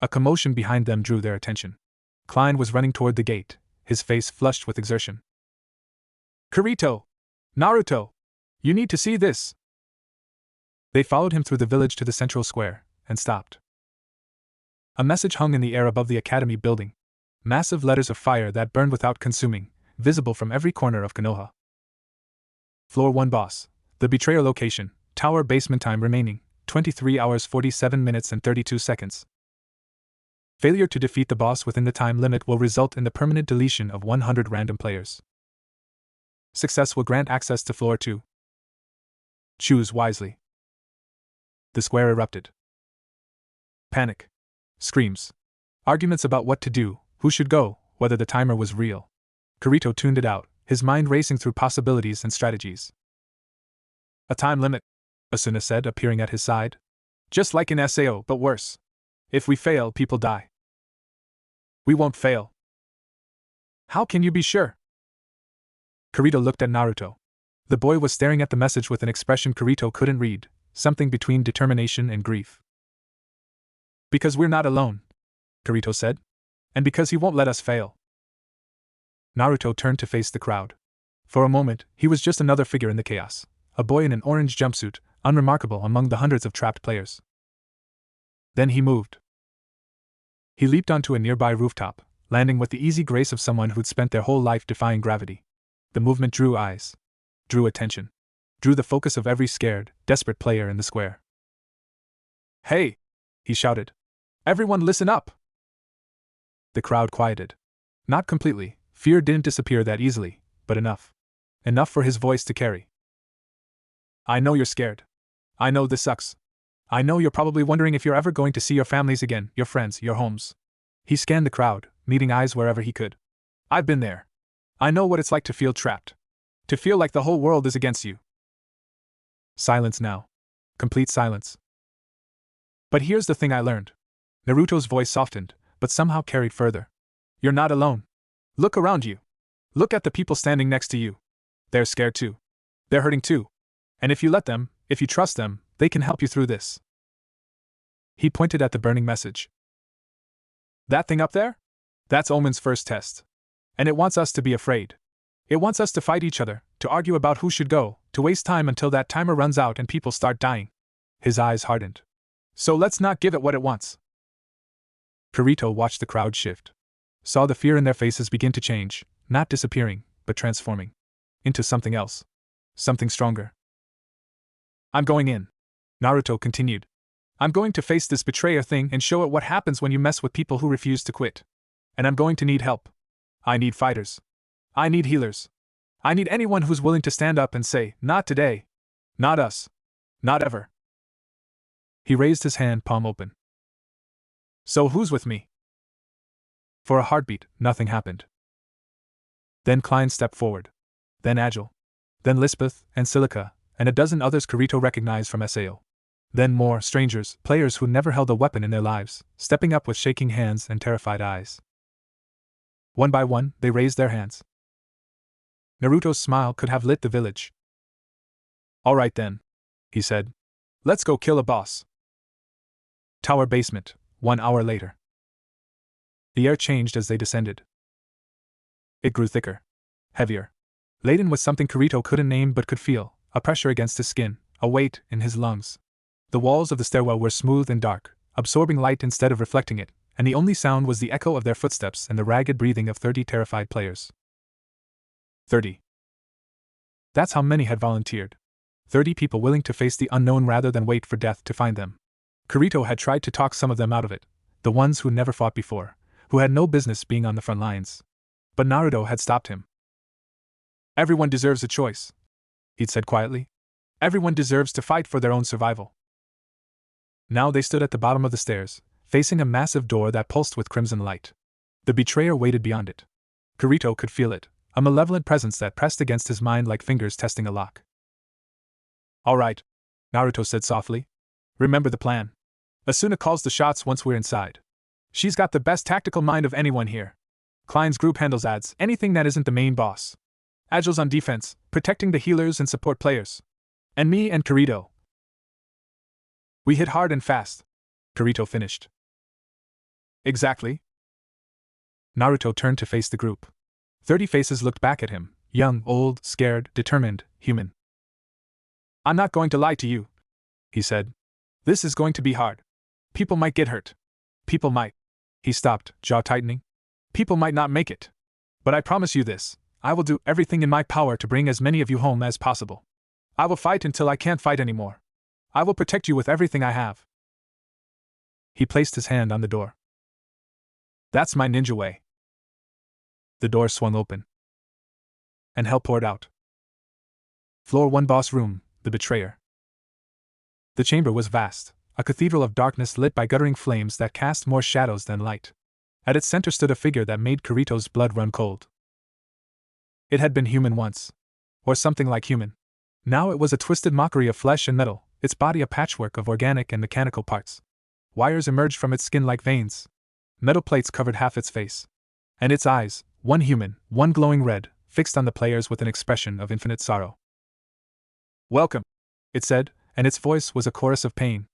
A commotion behind them drew their attention. Klein was running toward the gate, his face flushed with exertion. Kirito! Naruto! You need to see this! They followed him through the village to the central square, and stopped. A message hung in the air above the academy building. Massive letters of fire that burned without consuming, visible from every corner of Konoha. Floor 1 Boss. The betrayer location, tower basement time remaining, 23 hours 47 minutes and 32 seconds. Failure to defeat the boss within the time limit will result in the permanent deletion of 100 random players. Success will grant access to Floor 2. Choose wisely. The square erupted. Panic. Screams. Arguments about what to do, who should go, whether the timer was real. Kirito tuned it out, his mind racing through possibilities and strategies. A time limit. Asuna said, appearing at his side. Just like in SAO, but worse. If we fail, people die. We won't fail. How can you be sure? Kirito looked at Naruto. The boy was staring at the message with an expression Kirito couldn't read, something between determination and grief. Because we're not alone, Kirito said. And because he won't let us fail. Naruto turned to face the crowd. For a moment, he was just another figure in the chaos, a boy in an orange jumpsuit, unremarkable among the hundreds of trapped players. Then he moved. He leaped onto a nearby rooftop, landing with the easy grace of someone who'd spent their whole life defying gravity. The movement drew eyes, drew attention, drew the focus of every scared, desperate player in the square. Hey! He shouted. Everyone listen up! The crowd quieted. Not completely, fear didn't disappear that easily, but enough. Enough for his voice to carry. I know you're scared. I know this sucks. I know you're probably wondering if you're ever going to see your families again, your friends, your homes. He scanned the crowd, meeting eyes wherever he could. I've been there. I know what it's like to feel trapped. To feel like the whole world is against you. Silence now. Complete silence. But here's the thing I learned. Naruto's voice softened, but somehow carried further. You're not alone. Look around you. Look at the people standing next to you. They're scared too. They're hurting too. And if you let them, if you trust them, they can help you through this. He pointed at the burning message. That thing up there? That's Omen's first test. And it wants us to be afraid. It wants us to fight each other, to argue about who should go, to waste time until that timer runs out and people start dying. His eyes hardened. So let's not give it what it wants. Kirito watched the crowd shift. Saw the fear in their faces begin to change, not disappearing, but transforming. Into something else. Something stronger. I'm going in. Naruto continued. I'm going to face this betrayer thing and show it what happens when you mess with people who refuse to quit. And I'm going to need help. I need fighters. I need healers. I need anyone who's willing to stand up and say, not today. Not us. Not ever. He raised his hand, palm open. So who's with me? For a heartbeat, nothing happened. Then Klein stepped forward. Then Agile. Then Lisbeth and Silica, and a dozen others Kirito recognized from SAO. Then more strangers, players who never held a weapon in their lives, stepping up with shaking hands and terrified eyes. One by one, they raised their hands. Naruto's smile could have lit the village. All right then, he said. Let's go kill a boss. Tower basement, 1 hour later. The air changed as they descended. It grew thicker, heavier, laden with something Kirito couldn't name but could feel, a pressure against his skin, a weight in his lungs. The walls of the stairwell were smooth and dark, absorbing light instead of reflecting it, and the only sound was the echo of their footsteps and the ragged breathing of 30 terrified players. 30. That's how many had volunteered. 30 people willing to face the unknown rather than wait for death to find them. Kirito had tried to talk some of them out of it, the ones who never fought before, who had no business being on the front lines. But Naruto had stopped him. Everyone deserves a choice, he'd said quietly. Everyone deserves to fight for their own survival. Now they stood at the bottom of the stairs, facing a massive door that pulsed with crimson light. The betrayer waited beyond it. Kirito could feel it, a malevolent presence that pressed against his mind like fingers testing a lock. All right, Naruto said softly. Remember the plan. Asuna calls the shots once we're inside. She's got the best tactical mind of anyone here. Klein's group handles ads, anything that isn't the main boss. Agile's on defense, protecting the healers and support players. And me and Kirito. We hit hard and fast, Kirito finished. Exactly. Naruto turned to face the group. 30 faces looked back at him, young, old, scared, determined, human. I'm not going to lie to you, he said. This is going to be hard. People might get hurt. People might. He stopped, jaw tightening. People might not make it. But I promise you this, I will do everything in my power to bring as many of you home as possible. I will fight until I can't fight anymore. I will protect you with everything I have. He placed his hand on the door. That's my ninja way. The door swung open. And hell poured out. Floor 1 boss room, the betrayer. The chamber was vast, a cathedral of darkness lit by guttering flames that cast more shadows than light. At its center stood a figure that made Kirito's blood run cold. It had been human once. Or something like human. Now it was a twisted mockery of flesh and metal, its body a patchwork of organic and mechanical parts. Wires emerged from its skin like veins. Metal plates covered half its face. And its eyes, one human, one glowing red, fixed on the players with an expression of infinite sorrow. "Welcome," it said, and its voice was a chorus of pain.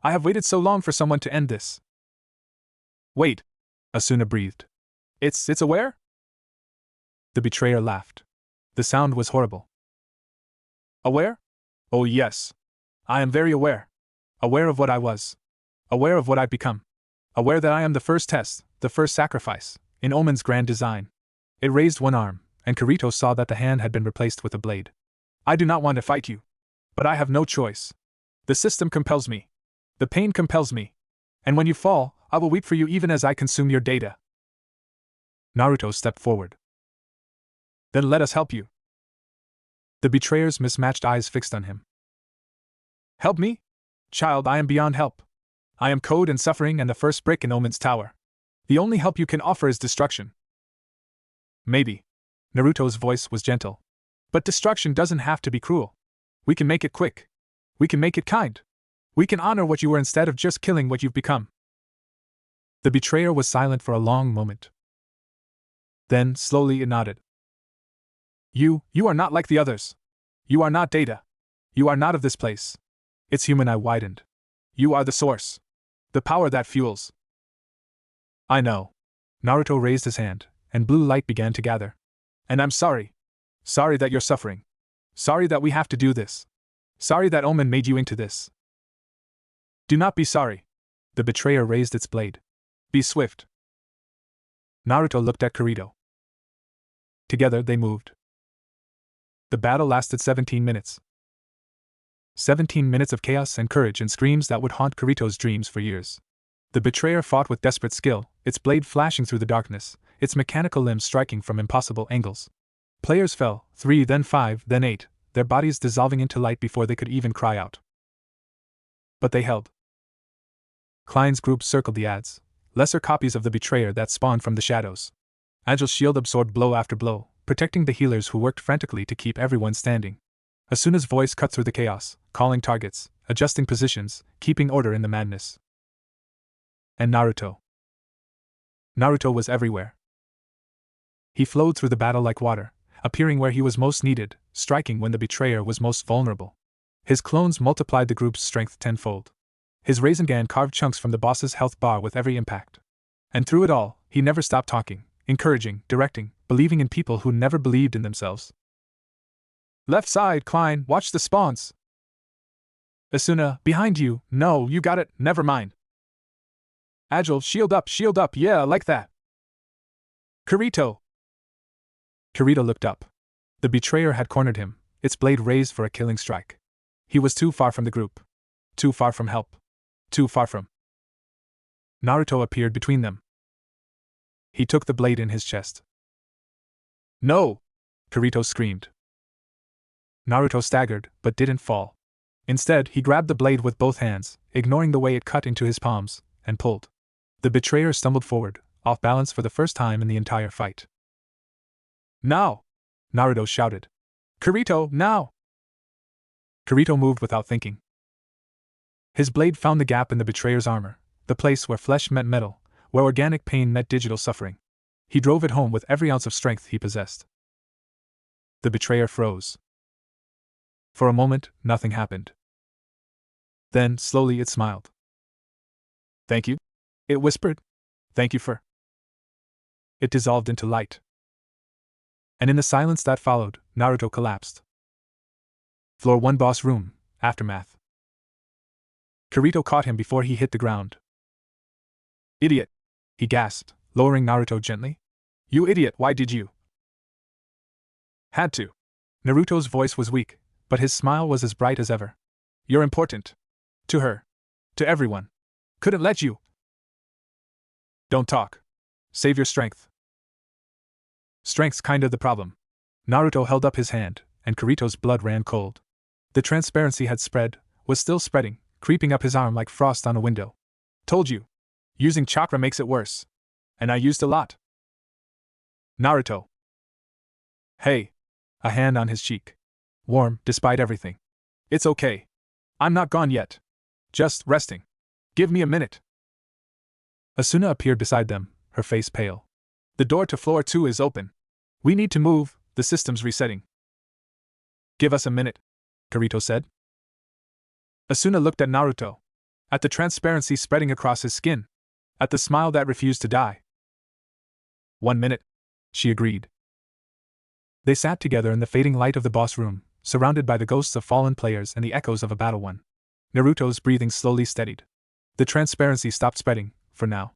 "I have waited so long for someone to end this." "Wait," Asuna breathed. It's aware?" The betrayer laughed. The sound was horrible. "Aware? Oh yes. I am very aware. Aware of what I was. Aware of what I've become. Aware that I am the first test, the first sacrifice, in Omen's grand design." It raised one arm, and Kirito saw that the hand had been replaced with a blade. "I do not want to fight you. But I have no choice. The system compels me. The pain compels me. And when you fall, I will weep for you even as I consume your data." Naruto stepped forward. "Then let us help you." The betrayer's mismatched eyes fixed on him. "Help me? Child, I am beyond help. I am code and suffering and the first brick in Omen's tower. The only help you can offer is destruction." "Maybe." Naruto's voice was gentle. "But destruction doesn't have to be cruel. We can make it quick. We can make it kind. We can honor what you were instead of just killing what you've become." The betrayer was silent for a long moment. Then, slowly, it nodded. You are not like the others. You are not data. You are not of this place. Its human eye widened. You are the source. The power that fuels." "I know." Naruto raised his hand, and blue light began to gather. "And I'm sorry. Sorry that you're suffering. Sorry that we have to do this. Sorry that Omen made you into this." "Do not be sorry." The betrayer raised its blade. "Be swift." Naruto looked at Kirito. Together they moved. The battle lasted 17 minutes. 17 minutes of chaos and courage and screams that would haunt Kirito's dreams for years. The betrayer fought with desperate skill, its blade flashing through the darkness, its mechanical limbs striking from impossible angles. Players fell, 3, then 5, then 8, their bodies dissolving into light before they could even cry out. But they held. Klein's group circled the ads, lesser copies of the betrayer that spawned from the shadows. Angel's shield absorbed blow after blow, protecting the healers who worked frantically to keep everyone standing. Asuna's voice cut through the chaos, calling targets, adjusting positions, keeping order in the madness. And Naruto. Naruto was everywhere. He flowed through the battle like water, appearing where he was most needed, striking when the betrayer was most vulnerable. His clones multiplied the group's strength tenfold. His Rasengan carved chunks from the boss's health bar with every impact. And through it all, he never stopped talking, encouraging, directing, believing in people who never believed in themselves. "Left side, Klein, watch the spawns." "Asuna, behind you, no, you got it, never mind." "Agile, shield up, yeah, like that." "Kirito." Kirito looked up. The betrayer had cornered him, its blade raised for a killing strike. He was too far from the group. Too far from help. Too far from. Naruto appeared between them. He took the blade in his chest. "No!" Kirito screamed. Naruto staggered, but didn't fall. Instead, he grabbed the blade with both hands, ignoring the way it cut into his palms, and pulled. The betrayer stumbled forward, off balance for the first time in the entire fight. "Now!" Naruto shouted. "Kirito, now!" Kirito moved without thinking. His blade found the gap in the betrayer's armor, the place where flesh met metal, where organic pain met digital suffering. He drove it home with every ounce of strength he possessed. The betrayer froze. For a moment, nothing happened. Then, slowly, it smiled. "Thank you," it whispered. "Thank you for..." It dissolved into light. And in the silence that followed, Naruto collapsed. Floor 1 boss room, aftermath. Kirito caught him before he hit the ground. "Idiot!" he gasped, lowering Naruto gently. "You idiot, why did you?" "Had to." Naruto's voice was weak, but his smile was as bright as ever. "You're important. To her. To everyone. Couldn't let you." "Don't talk. Save your strength." "Strength's kind of the problem." Naruto held up his hand, and Kirito's blood ran cold. The transparency had spread, was still spreading, creeping up his arm like frost on a window. "Told you. Using chakra makes it worse. And I used a lot." "Naruto." "Hey." A hand on his cheek. Warm, despite everything. "It's okay. I'm not gone yet. Just resting. Give me a minute. Asuna appeared beside them, her face pale. The door to floor 2 is open. We need to move, the system's resetting. Give us a minute, Kirito said. Asuna looked at Naruto. At the transparency spreading across his skin. At the smile that refused to die. 1 minute, she agreed. They sat together in the fading light of the boss room, surrounded by the ghosts of fallen players and the echoes of a battle won. Naruto's breathing slowly steadied. The transparency stopped spreading, for now.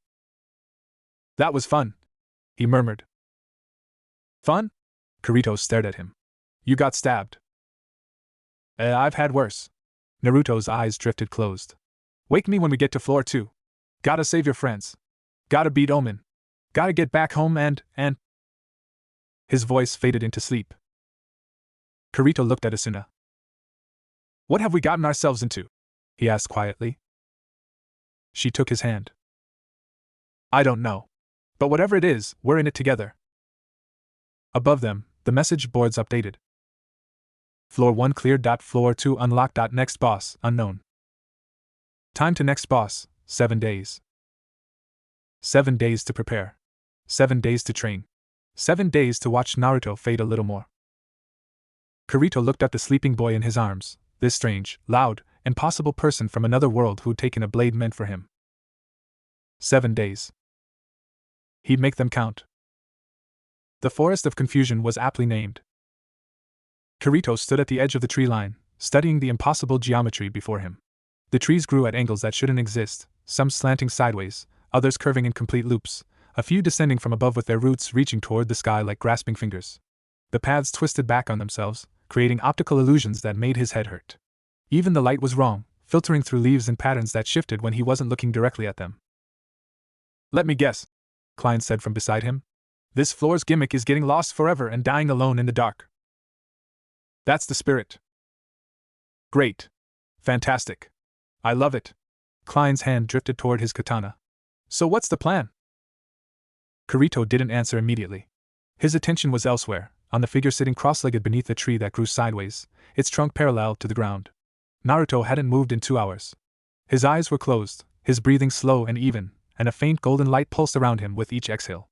That was fun, he murmured. Fun? Kirito stared at him. You got stabbed. I've had worse. Naruto's eyes drifted closed. Wake me when we get to floor 2. Gotta save your friends. Gotta beat Omen. Gotta get back home and… His voice faded into sleep. Kirito looked at Asuna. What have we gotten ourselves into? He asked quietly. She took his hand. I don't know. But whatever it is, we're in it together. Above them, the message boards updated. Floor 1 cleared. Floor 2 unlocked. Next boss, unknown. Time to next boss, 7 days. 7 days to prepare. 7 days to train. 7 days to watch Naruto fade a little more. Kirito looked at the sleeping boy in his arms, this strange, loud, impossible person from another world who'd taken a blade meant for him. 7 days. He'd make them count. The Forest of Confusion was aptly named. Kirito stood at the edge of the tree line, studying the impossible geometry before him. The trees grew at angles that shouldn't exist, some slanting sideways, others curving in complete loops, a few descending from above with their roots reaching toward the sky like grasping fingers. The paths twisted back on themselves, creating optical illusions that made his head hurt. Even the light was wrong, filtering through leaves in patterns that shifted when he wasn't looking directly at them. Let me guess, Klein said from beside him. This floor's gimmick is getting lost forever and dying alone in the dark. That's the spirit. Great. Fantastic. I love it. Klein's hand drifted toward his katana. So what's the plan? Kirito didn't answer immediately. His attention was elsewhere, on the figure sitting cross-legged beneath a tree that grew sideways, its trunk parallel to the ground. Naruto hadn't moved in 2 hours. His eyes were closed, his breathing slow and even, and a faint golden light pulsed around him with each exhale.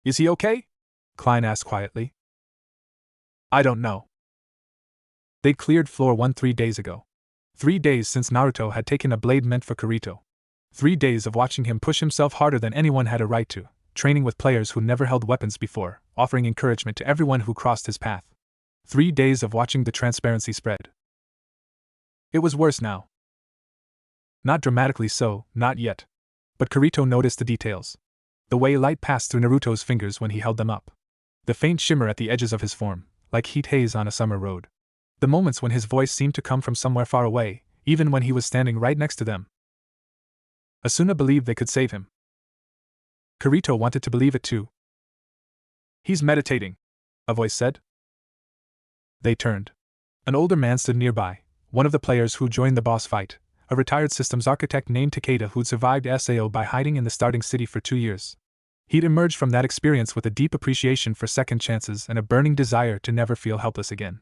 Is he okay? Klein asked quietly. I don't know. They'd cleared floor 1 3 days ago. 3 days since Naruto had taken a blade meant for Kirito. 3 days of watching him push himself harder than anyone had a right to, training with players who never held weapons before, offering encouragement to everyone who crossed his path. 3 days of watching the transparency spread. It was worse now. Not dramatically so, not yet. But Kirito noticed the details. The way light passed through Naruto's fingers when he held them up. The faint shimmer at the edges of his form, like heat haze on a summer road. The moments when his voice seemed to come from somewhere far away, even when he was standing right next to them. Asuna believed they could save him. Kirito wanted to believe it too. He's meditating, a voice said. They turned. An older man stood nearby, one of the players who joined the boss fight, a retired systems architect named Takeda who'd survived SAO by hiding in the starting city for 2 years. He'd emerged from that experience with a deep appreciation for second chances and a burning desire to never feel helpless again.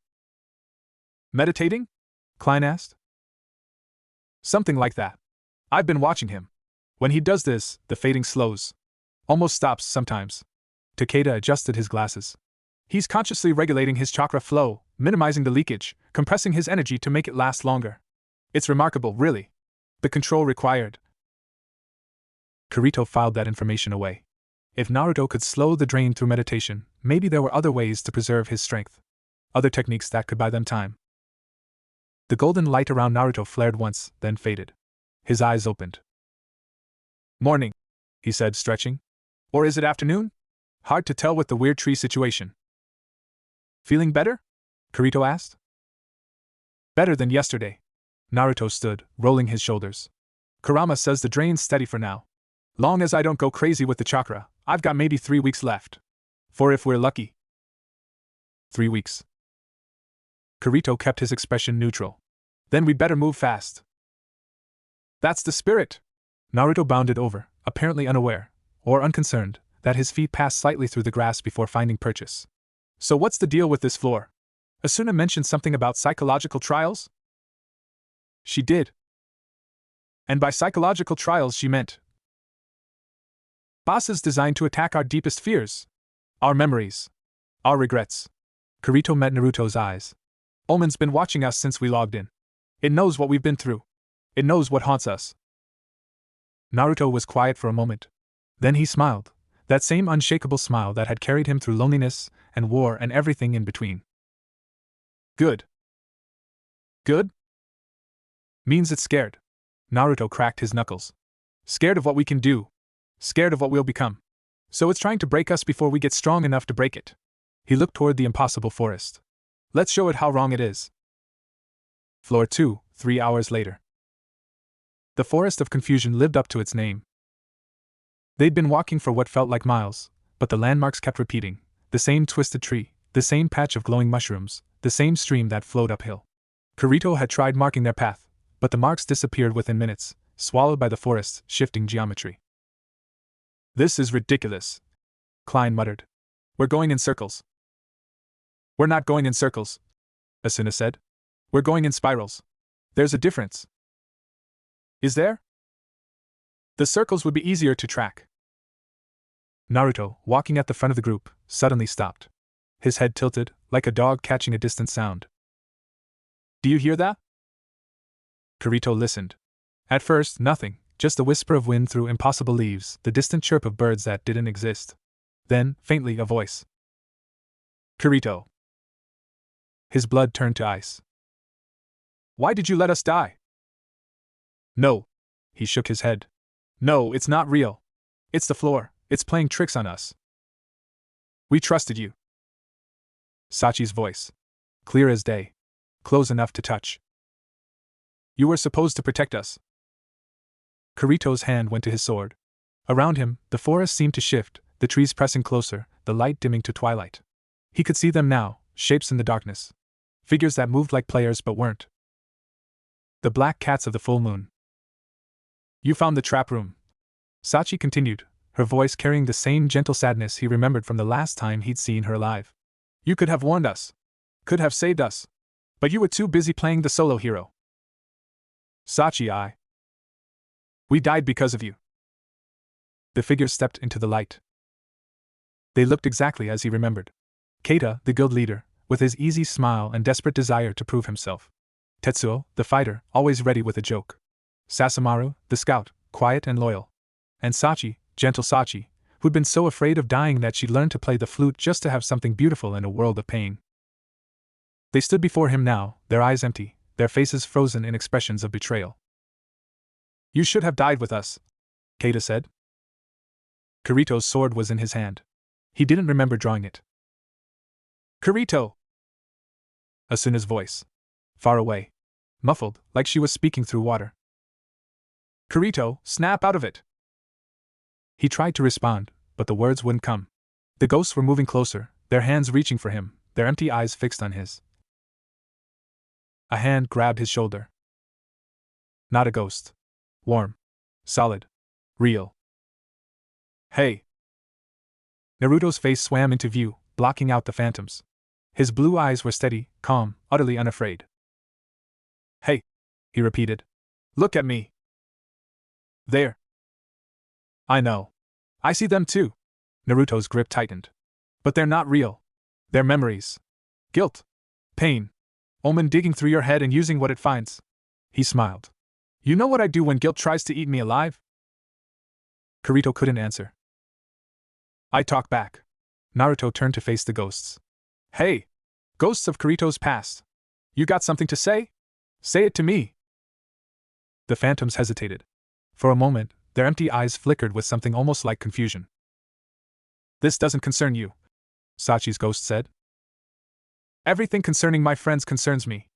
Meditating? Klein asked. Something like that. I've been watching him. When he does this, the fading slows. Almost stops sometimes. Takeda adjusted his glasses. He's consciously regulating his chakra flow, minimizing the leakage, compressing his energy to make it last longer. It's remarkable, really. The control required. Kirito filed that information away. If Naruto could slow the drain through meditation, maybe there were other ways to preserve his strength. Other techniques that could buy them time. The golden light around Naruto flared once, then faded. His eyes opened. Morning, he said, stretching. Or is it afternoon? Hard to tell with the weird tree situation. Feeling better? Kirito asked. Better than yesterday. Naruto stood, rolling his shoulders. Kurama says the drain's steady for now. Long as I don't go crazy with the chakra, I've got maybe 3 weeks left. 4 if we're lucky. 3 weeks. Kirito kept his expression neutral. Then we'd better move fast. That's the spirit. Naruto bounded over, apparently unaware, or unconcerned, that his feet passed slightly through the grass before finding purchase. So what's the deal with this floor? Asuna mentioned something about psychological trials? She did. And by psychological trials she meant bosses designed to attack our deepest fears. Our memories. Our regrets. Kirito met Naruto's eyes. Omen's been watching us since we logged in. It knows what we've been through. It knows what haunts us. Naruto was quiet for a moment. Then he smiled, that same unshakable smile that had carried him through loneliness and war and everything in between. Good. Good? Means it's scared. Naruto cracked his knuckles. Scared of what we can do. Scared of what we'll become. So it's trying to break us before we get strong enough to break it. He looked toward the impossible forest. Let's show it how wrong it is. Floor 2, 3 hours later. The Forest of Confusion lived up to its name. They'd been walking for what felt like miles, but the landmarks kept repeating. The same twisted tree, the same patch of glowing mushrooms, the same stream that flowed uphill. Kirito had tried marking their path, but the marks disappeared within minutes, swallowed by the forest's shifting geometry. This is ridiculous, Klein muttered. We're going in circles. We're not going in circles, Asuna said. We're going in spirals. There's a difference. Is there? The circles would be easier to track. Naruto, walking at the front of the group, suddenly stopped. His head tilted, like a dog catching a distant sound. Do you hear that? Kirito listened. At first, nothing, just a whisper of wind through impossible leaves, the distant chirp of birds that didn't exist. Then, faintly, a voice. Kirito. His blood turned to ice. Why did you let us die? No. He shook his head. No, it's not real. It's the floor, it's playing tricks on us. We trusted you. Sachi's voice. Clear as day. Close enough to touch. You were supposed to protect us. Kirito's hand went to his sword. Around him, the forest seemed to shift, the trees pressing closer, the light dimming to twilight. He could see them now, shapes in the darkness. Figures that moved like players but weren't. The black cats of the full moon. You found the trap room. Sachi continued, her voice carrying the same gentle sadness he remembered from the last time he'd seen her alive. You could have warned us. Could have saved us. But you were too busy playing the solo hero. Sachi, we died because of you. The figures stepped into the light. They looked exactly as he remembered. Keita, the guild leader, with his easy smile and desperate desire to prove himself. Tetsuo, the fighter, always ready with a joke. Sasamaru, the scout, quiet and loyal. And Sachi, gentle Sachi, who'd been so afraid of dying that she'd learned to play the flute just to have something beautiful in a world of pain. They stood before him now, their eyes empty, their faces frozen in expressions of betrayal. You should have died with us, Keita said. Kirito's sword was in his hand. He didn't remember drawing it. Kirito! Asuna's voice. Far away. Muffled, like she was speaking through water. Kirito, snap out of it! He tried to respond, but the words wouldn't come. The ghosts were moving closer, their hands reaching for him, their empty eyes fixed on his. A hand grabbed his shoulder. Not a ghost. Warm. Solid. Real. Hey! Naruto's face swam into view, blocking out the phantoms. His blue eyes were steady, calm, utterly unafraid. Hey! He repeated. Look at me! There! I know. I see them too. Naruto's grip tightened. But they're not real. They're memories. Guilt. Pain. Omen digging through your head and using what it finds. He smiled. You know what I do when guilt tries to eat me alive? Kirito couldn't answer. I talk back. Naruto turned to face the ghosts. Hey! Ghosts of Kirito's past. You got something to say? Say it to me. The phantoms hesitated. For a moment, their empty eyes flickered with something almost like confusion. This doesn't concern you, Sachi's ghost said. Everything concerning my friends concerns me.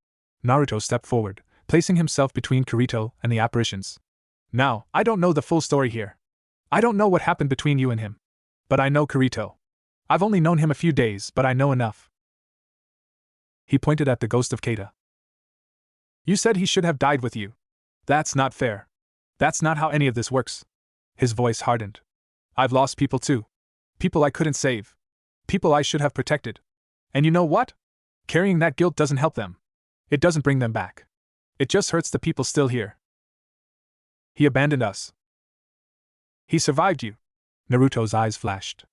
Naruto stepped forward, placing himself between Kirito and the apparitions. Now, I don't know the full story here. I don't know what happened between you and him. But I know Kirito. I've only known him a few days, but I know enough. He pointed at the ghost of Keita. You said he should have died with you. That's not fair. That's not how any of this works. His voice hardened. I've lost people too. People I couldn't save. People I should have protected. And you know what? Carrying that guilt doesn't help them. It doesn't bring them back. It just hurts the people still here. He abandoned us. He survived you. Naruto's eyes flashed.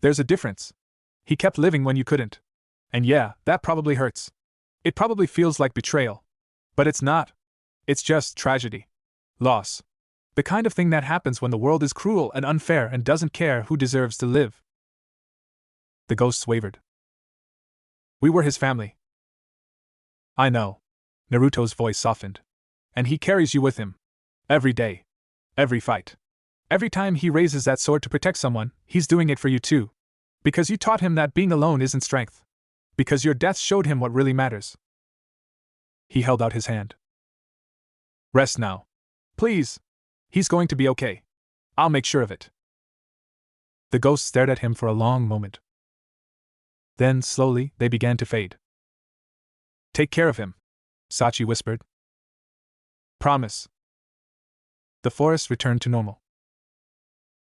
There's a difference. He kept living when you couldn't. And yeah, that probably hurts. It probably feels like betrayal. But it's not. It's just tragedy. Loss. The kind of thing that happens when the world is cruel and unfair and doesn't care who deserves to live. The ghosts wavered. We were his family. I know. Naruto's voice softened. And he carries you with him. Every day. Every fight. Every time he raises that sword to protect someone, he's doing it for you too. Because you taught him that being alone isn't strength. Because your death showed him what really matters. He held out his hand. Rest now. Please. He's going to be okay. I'll make sure of it. The ghost stared at him for a long moment. Then, slowly, they began to fade. Take care of him, Sachi whispered. Promise. The forest returned to normal.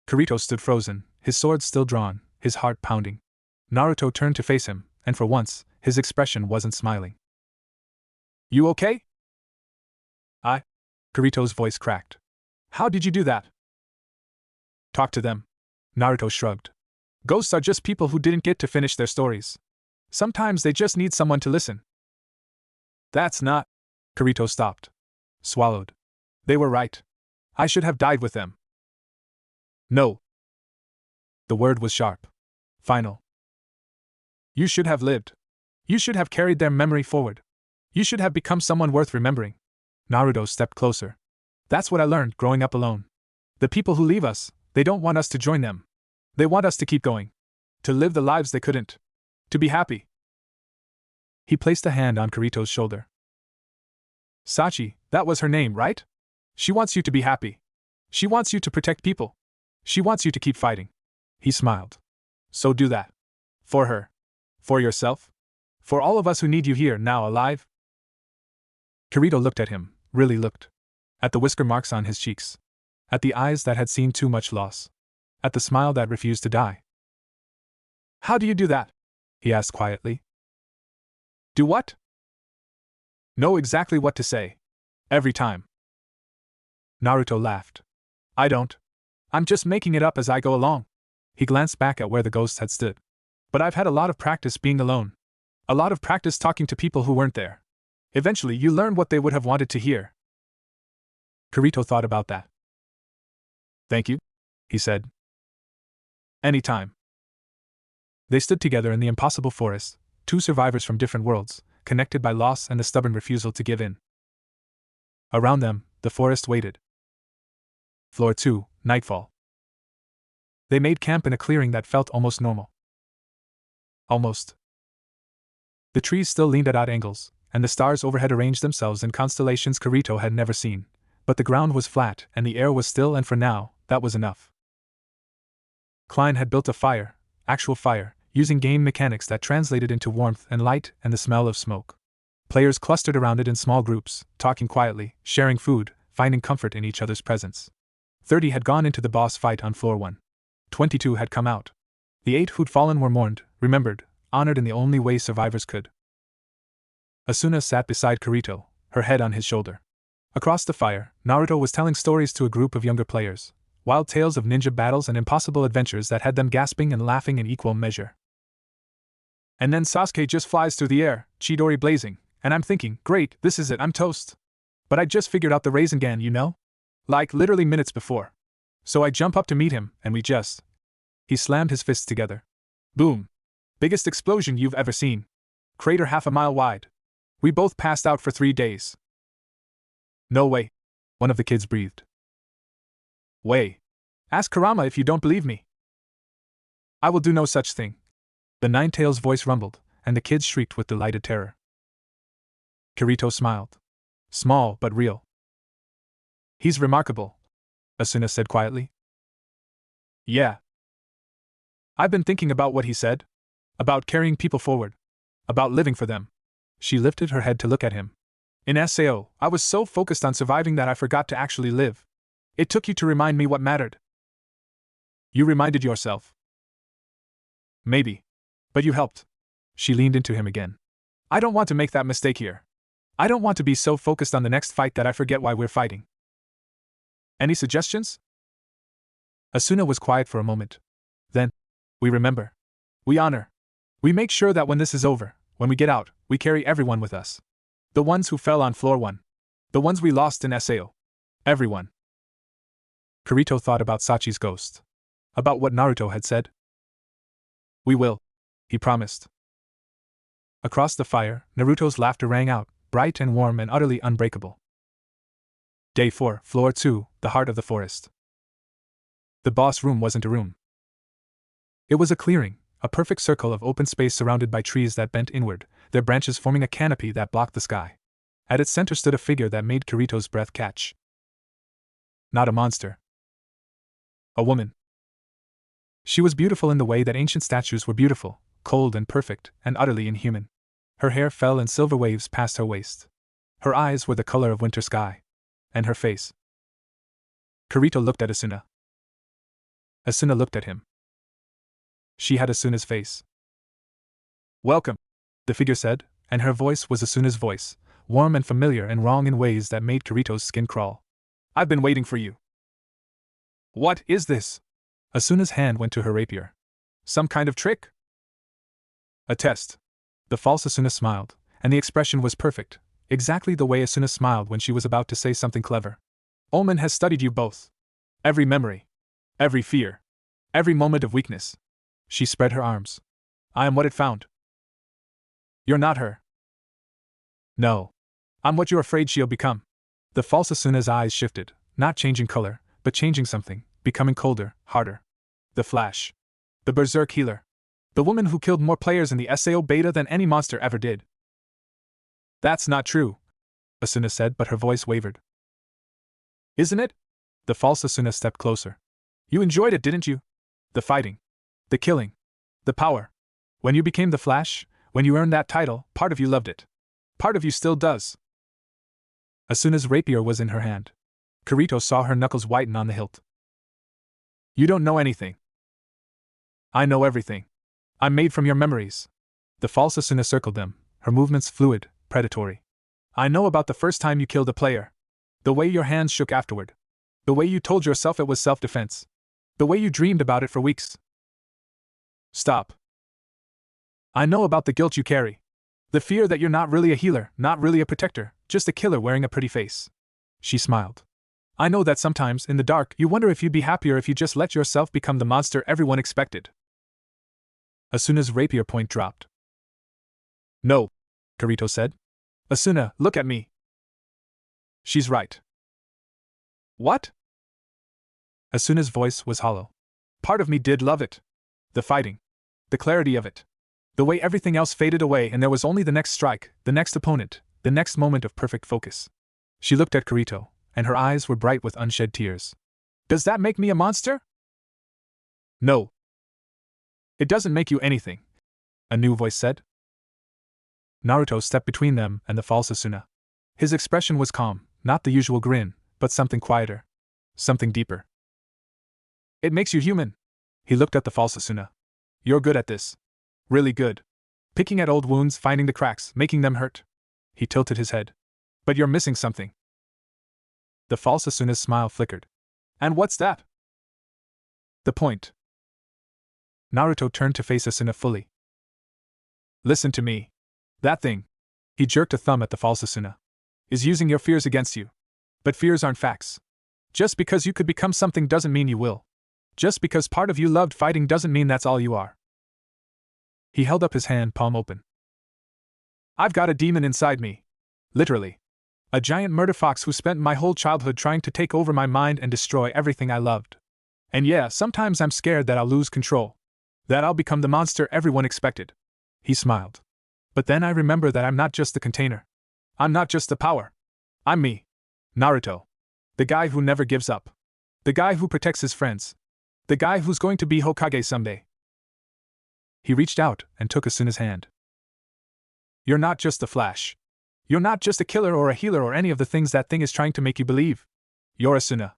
Kirito stood frozen, his sword still drawn, his heart pounding. Naruto turned to face him, and for once, his expression wasn't smiling. You okay? Kirito's voice cracked. How did you do that? Talk to them. Naruto shrugged. Ghosts are just people who didn't get to finish their stories. Sometimes they just need someone to listen. That's not. Kirito stopped. Swallowed. They were right. I should have died with them. No. The word was sharp. Final. You should have lived. You should have carried their memory forward. You should have become someone worth remembering. Naruto stepped closer. That's what I learned growing up alone. The people who leave us, they don't want us to join them. They want us to keep going. To live the lives they couldn't. To be happy. He placed a hand on Kirito's shoulder. Sachi, that was her name, right? She wants you to be happy. She wants you to protect people. She wants you to keep fighting. He smiled. So do that. For her. For yourself. For all of us who need you here now alive. Kirito looked at him, really looked. At the whisker marks on his cheeks. At the eyes that had seen too much loss. At the smile that refused to die. How do you do that? He asked quietly. Do what? Know exactly what to say. Every time. Naruto laughed. I don't. I'm just making it up as I go along. He glanced back at where the ghosts had stood. But I've had a lot of practice being alone. A lot of practice talking to people who weren't there. Eventually you learn what they would have wanted to hear. Kirito thought about that. Thank you, he said. Anytime. They stood together in the impossible forest, two survivors from different worlds, connected by loss and a stubborn refusal to give in. Around them, the forest waited. Floor 2, nightfall. They made camp in a clearing that felt almost normal. Almost. The trees still leaned at odd angles, and the stars overhead arranged themselves in constellations Kirito had never seen, but the ground was flat and the air was still, and for now, that was enough. Klein had built a fire, actual fire, using game mechanics that translated into warmth and light and the smell of smoke. Players clustered around it in small groups, talking quietly, sharing food, finding comfort in each other's presence. 30 had gone into the boss fight on floor 1. 22 had come out. The 8 who'd fallen were mourned, remembered, honored in the only way survivors could. Asuna sat beside Kirito, her head on his shoulder. Across the fire, Naruto was telling stories to a group of younger players, wild tales of ninja battles and impossible adventures that had them gasping and laughing in equal measure. And then Sasuke just flies through the air, Chidori blazing, and I'm thinking, great, this is it, I'm toast. But I just figured out the Rasengan, you know? Like literally minutes before. So I jump up to meet him, and we just... He slammed his fists together. Boom. Biggest explosion you've ever seen. Crater half a mile wide. We both passed out for 3 days. No way. One of the kids breathed. Way. Ask Kurama if you don't believe me. I will do no such thing. The Ninetales' voice rumbled, and the kids shrieked with delighted terror. Kirito smiled. Small but real. He's remarkable, Asuna said quietly. Yeah. I've been thinking about what he said. About carrying people forward. About living for them. She lifted her head to look at him. In SAO, I was so focused on surviving that I forgot to actually live. It took you to remind me what mattered. You reminded yourself. Maybe. But you helped. She leaned into him again. I don't want to make that mistake here. I don't want to be so focused on the next fight that I forget why we're fighting. Any suggestions? Asuna was quiet for a moment. Then, we remember. We honor. We make sure that when this is over, when we get out, we carry everyone with us. The ones who fell on floor 1. The ones we lost in SAO. Everyone. Kirito thought about Sachi's ghost. About what Naruto had said. We will, he promised. Across the fire, Naruto's laughter rang out, bright and warm and utterly unbreakable. Day 4, Floor 2, the heart of the forest. The boss room wasn't a room. It was a clearing, a perfect circle of open space surrounded by trees that bent inward, their branches forming a canopy that blocked the sky. At its center stood a figure that made Kirito's breath catch. Not a monster. A woman. She was beautiful in the way that ancient statues were beautiful, cold and perfect, and utterly inhuman. Her hair fell in silver waves past her waist. Her eyes were the color of winter sky. And her face. Kirito looked at Asuna. Asuna looked at him. She had Asuna's face. Welcome, the figure said, and her voice was Asuna's voice, warm and familiar and wrong in ways that made Kirito's skin crawl. I've been waiting for you. What is this? Asuna's hand went to her rapier. Some kind of trick? A test. The false Asuna smiled, and the expression was perfect, exactly the way Asuna smiled when she was about to say something clever. Omen has studied you both. Every memory. Every fear. Every moment of weakness. She spread her arms. I am what it found. You're not her. No. I'm what you're afraid she'll become. The false Asuna's eyes shifted, not changing color, but changing something, becoming colder, harder. The Flash. The Berserk Healer. The woman who killed more players in the SAO beta than any monster ever did. That's not true, Asuna said, but her voice wavered. Isn't it? The false Asuna stepped closer. You enjoyed it, didn't you? The fighting. The killing. The power. When you became the Flash, when you earned that title, part of you loved it. Part of you still does. Asuna's rapier was in her hand. Kirito saw her knuckles whiten on the hilt. You don't know anything. I know everything. I'm made from your memories. The false Asuna circled them, her movements fluid, predatory. I know about the first time you killed a player. The way your hands shook afterward. The way you told yourself it was self-defense. The way you dreamed about it for weeks. Stop. I know about the guilt you carry. The fear that you're not really a healer, not really a protector, just a killer wearing a pretty face. She smiled. I know that sometimes, in the dark, you wonder if you'd be happier if you just let yourself become the monster everyone expected. Asuna's rapier point dropped. No, Kirito said. Asuna, look at me. She's right. What? Asuna's voice was hollow. Part of me did love it. The fighting. The clarity of it. The way everything else faded away and there was only the next strike, the next opponent, the next moment of perfect focus. She looked at Kirito, and her eyes were bright with unshed tears. Does that make me a monster? No. It doesn't make you anything, a new voice said. Naruto stepped between them and the false Asuna. His expression was calm, not the usual grin, but something quieter. Something deeper. It makes you human. He looked at the false Asuna. You're good at this. Really good. Picking at old wounds, finding the cracks, making them hurt. He tilted his head. But you're missing something. The false Asuna's smile flickered. And what's that? The point. Naruto turned to face Asuna fully. Listen to me. That thing. He jerked a thumb at the false Asuna. Is using your fears against you. But fears aren't facts. Just because you could become something doesn't mean you will. Just because part of you loved fighting doesn't mean that's all you are. He held up his hand, palm open. I've got a demon inside me. Literally. A giant murder fox who spent my whole childhood trying to take over my mind and destroy everything I loved. And yeah, sometimes I'm scared that I'll lose control. That I'll become the monster everyone expected. He smiled. But then I remember that I'm not just the container. I'm not just the power. I'm me. Naruto. The guy who never gives up. The guy who protects his friends. The guy who's going to be Hokage someday. He reached out and took Asuna's hand. You're not just the Flash. You're not just a killer or a healer or any of the things that thing is trying to make you believe. You're Asuna.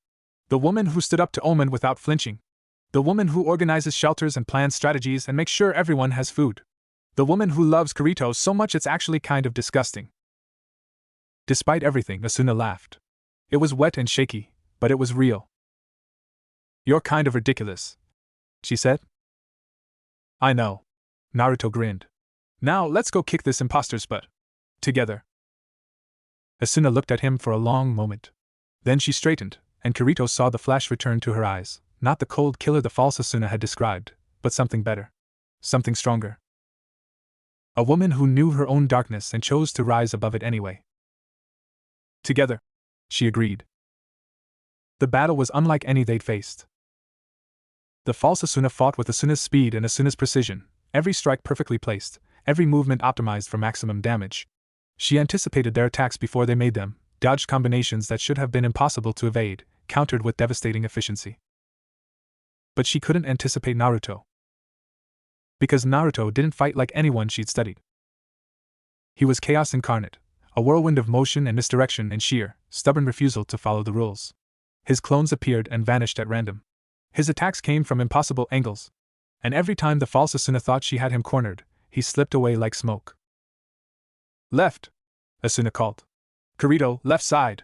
The woman who stood up to Omen without flinching. The woman who organizes shelters and plans strategies and makes sure everyone has food. The woman who loves Kirito so much it's actually kind of disgusting. Despite everything, Asuna laughed. It was wet and shaky, but it was real. You're kind of ridiculous, she said. I know. Naruto grinned. Now let's go kick this imposter's butt. Together. Asuna looked at him for a long moment. Then she straightened, and Kirito saw the flash return to her eyes, not the cold killer the false Asuna had described, but something better. Something stronger. A woman who knew her own darkness and chose to rise above it anyway. Together, she agreed. The battle was unlike any they'd faced. The false Asuna fought with Asuna's speed and Asuna's precision, every strike perfectly placed, every movement optimized for maximum damage. She anticipated their attacks before they made them, dodged combinations that should have been impossible to evade, countered with devastating efficiency. But she couldn't anticipate Naruto. Because Naruto didn't fight like anyone she'd studied. He was chaos incarnate, a whirlwind of motion and misdirection and sheer, stubborn refusal to follow the rules. His clones appeared and vanished at random. His attacks came from impossible angles. And every time the false Asuna thought she had him cornered, he slipped away like smoke. Left! Asuna called. Kirito, left side!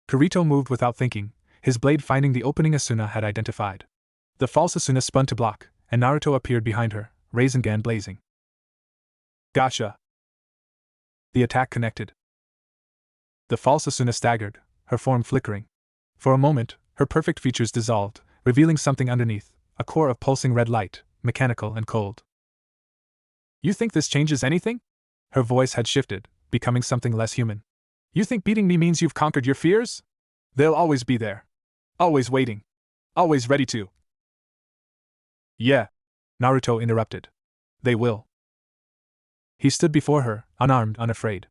Kirito moved without thinking, his blade finding the opening Asuna had identified. The false Asuna spun to block, and Naruto appeared behind her, Rasengan blazing. Gotcha! The attack connected. The false Asuna staggered, her form flickering. For a moment, her perfect features dissolved, revealing something underneath, a core of pulsing red light, mechanical and cold. You think this changes anything? Her voice had shifted, becoming something less human. You think beating me means you've conquered your fears? They'll always be there. Always waiting. Always ready to. Yeah, Naruto interrupted. They will. He stood before her, unarmed, unafraid.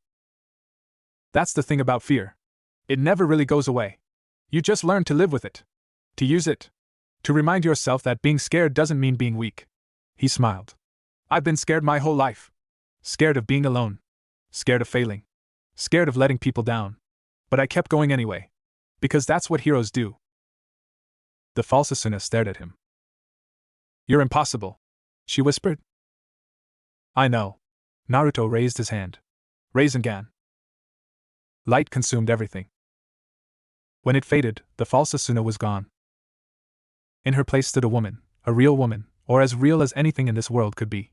That's the thing about fear. It never really goes away. You just learn to live with it. To use it. To remind yourself that being scared doesn't mean being weak. He smiled. I've been scared my whole life. Scared of being alone. Scared of failing. Scared of letting people down. But I kept going anyway. Because that's what heroes do. The false Asuna stared at him. You're impossible, she whispered. I know. Naruto raised his hand. Rasengan. Light consumed everything. When it faded, the false Asuna was gone. In her place stood a woman, a real woman, or as real as anything in this world could be.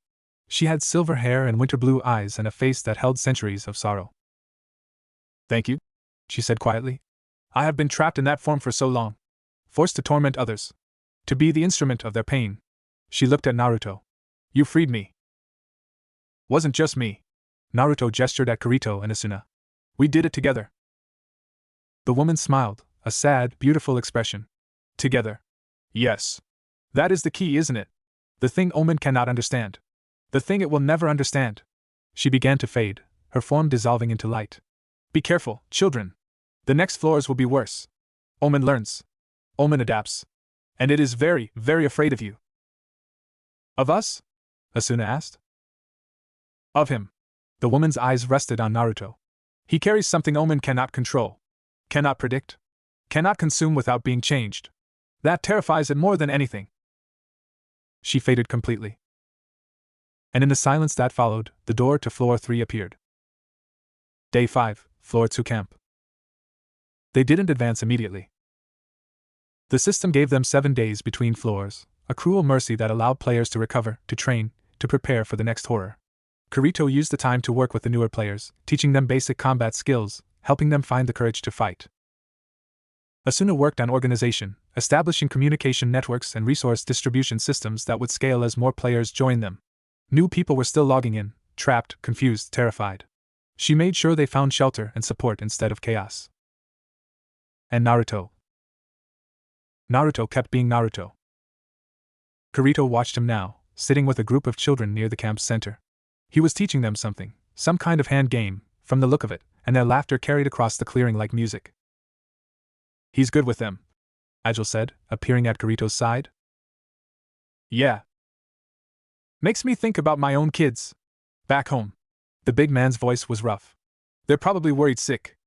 She had silver hair and winter blue eyes and a face that held centuries of sorrow. Thank you, she said quietly. I have been trapped in that form for so long. Forced to torment others. To be the instrument of their pain. She looked at Naruto. You freed me. Wasn't just me. Naruto gestured at Kirito and Asuna. We did it together. The woman smiled, a sad, beautiful expression. Together. Yes. That is the key, isn't it? The thing Omen cannot understand. The thing it will never understand. She began to fade, her form dissolving into light. Be careful, children. The next floors will be worse. Omen learns. Omen adapts. And it is very, very afraid of you. Of us? Asuna asked. Of him. The woman's eyes rested on Naruto. He carries something Omen cannot control. Cannot predict. Cannot consume without being changed. That terrifies it more than anything. She faded completely. And in the silence that followed, the door to floor 3 appeared. Day 5, floor 2 camp. They didn't advance immediately. The system gave them 7 days between floors, a cruel mercy that allowed players to recover, to train, to prepare for the next horror. Kirito used the time to work with the newer players, teaching them basic combat skills, helping them find the courage to fight. Asuna worked on organization, establishing communication networks and resource distribution systems that would scale as more players joined them. New people were still logging in, trapped, confused, terrified. She made sure they found shelter and support instead of chaos. And Naruto. Naruto kept being Naruto. Kirito watched him now, sitting with a group of children near the camp's center. He was teaching them something, some kind of hand game, from the look of it, and their laughter carried across the clearing like music. He's good with them, Agil said, appearing at Kirito's side. Yeah. Makes me think about my own kids. Back home. The big man's voice was rough. They're probably worried sick.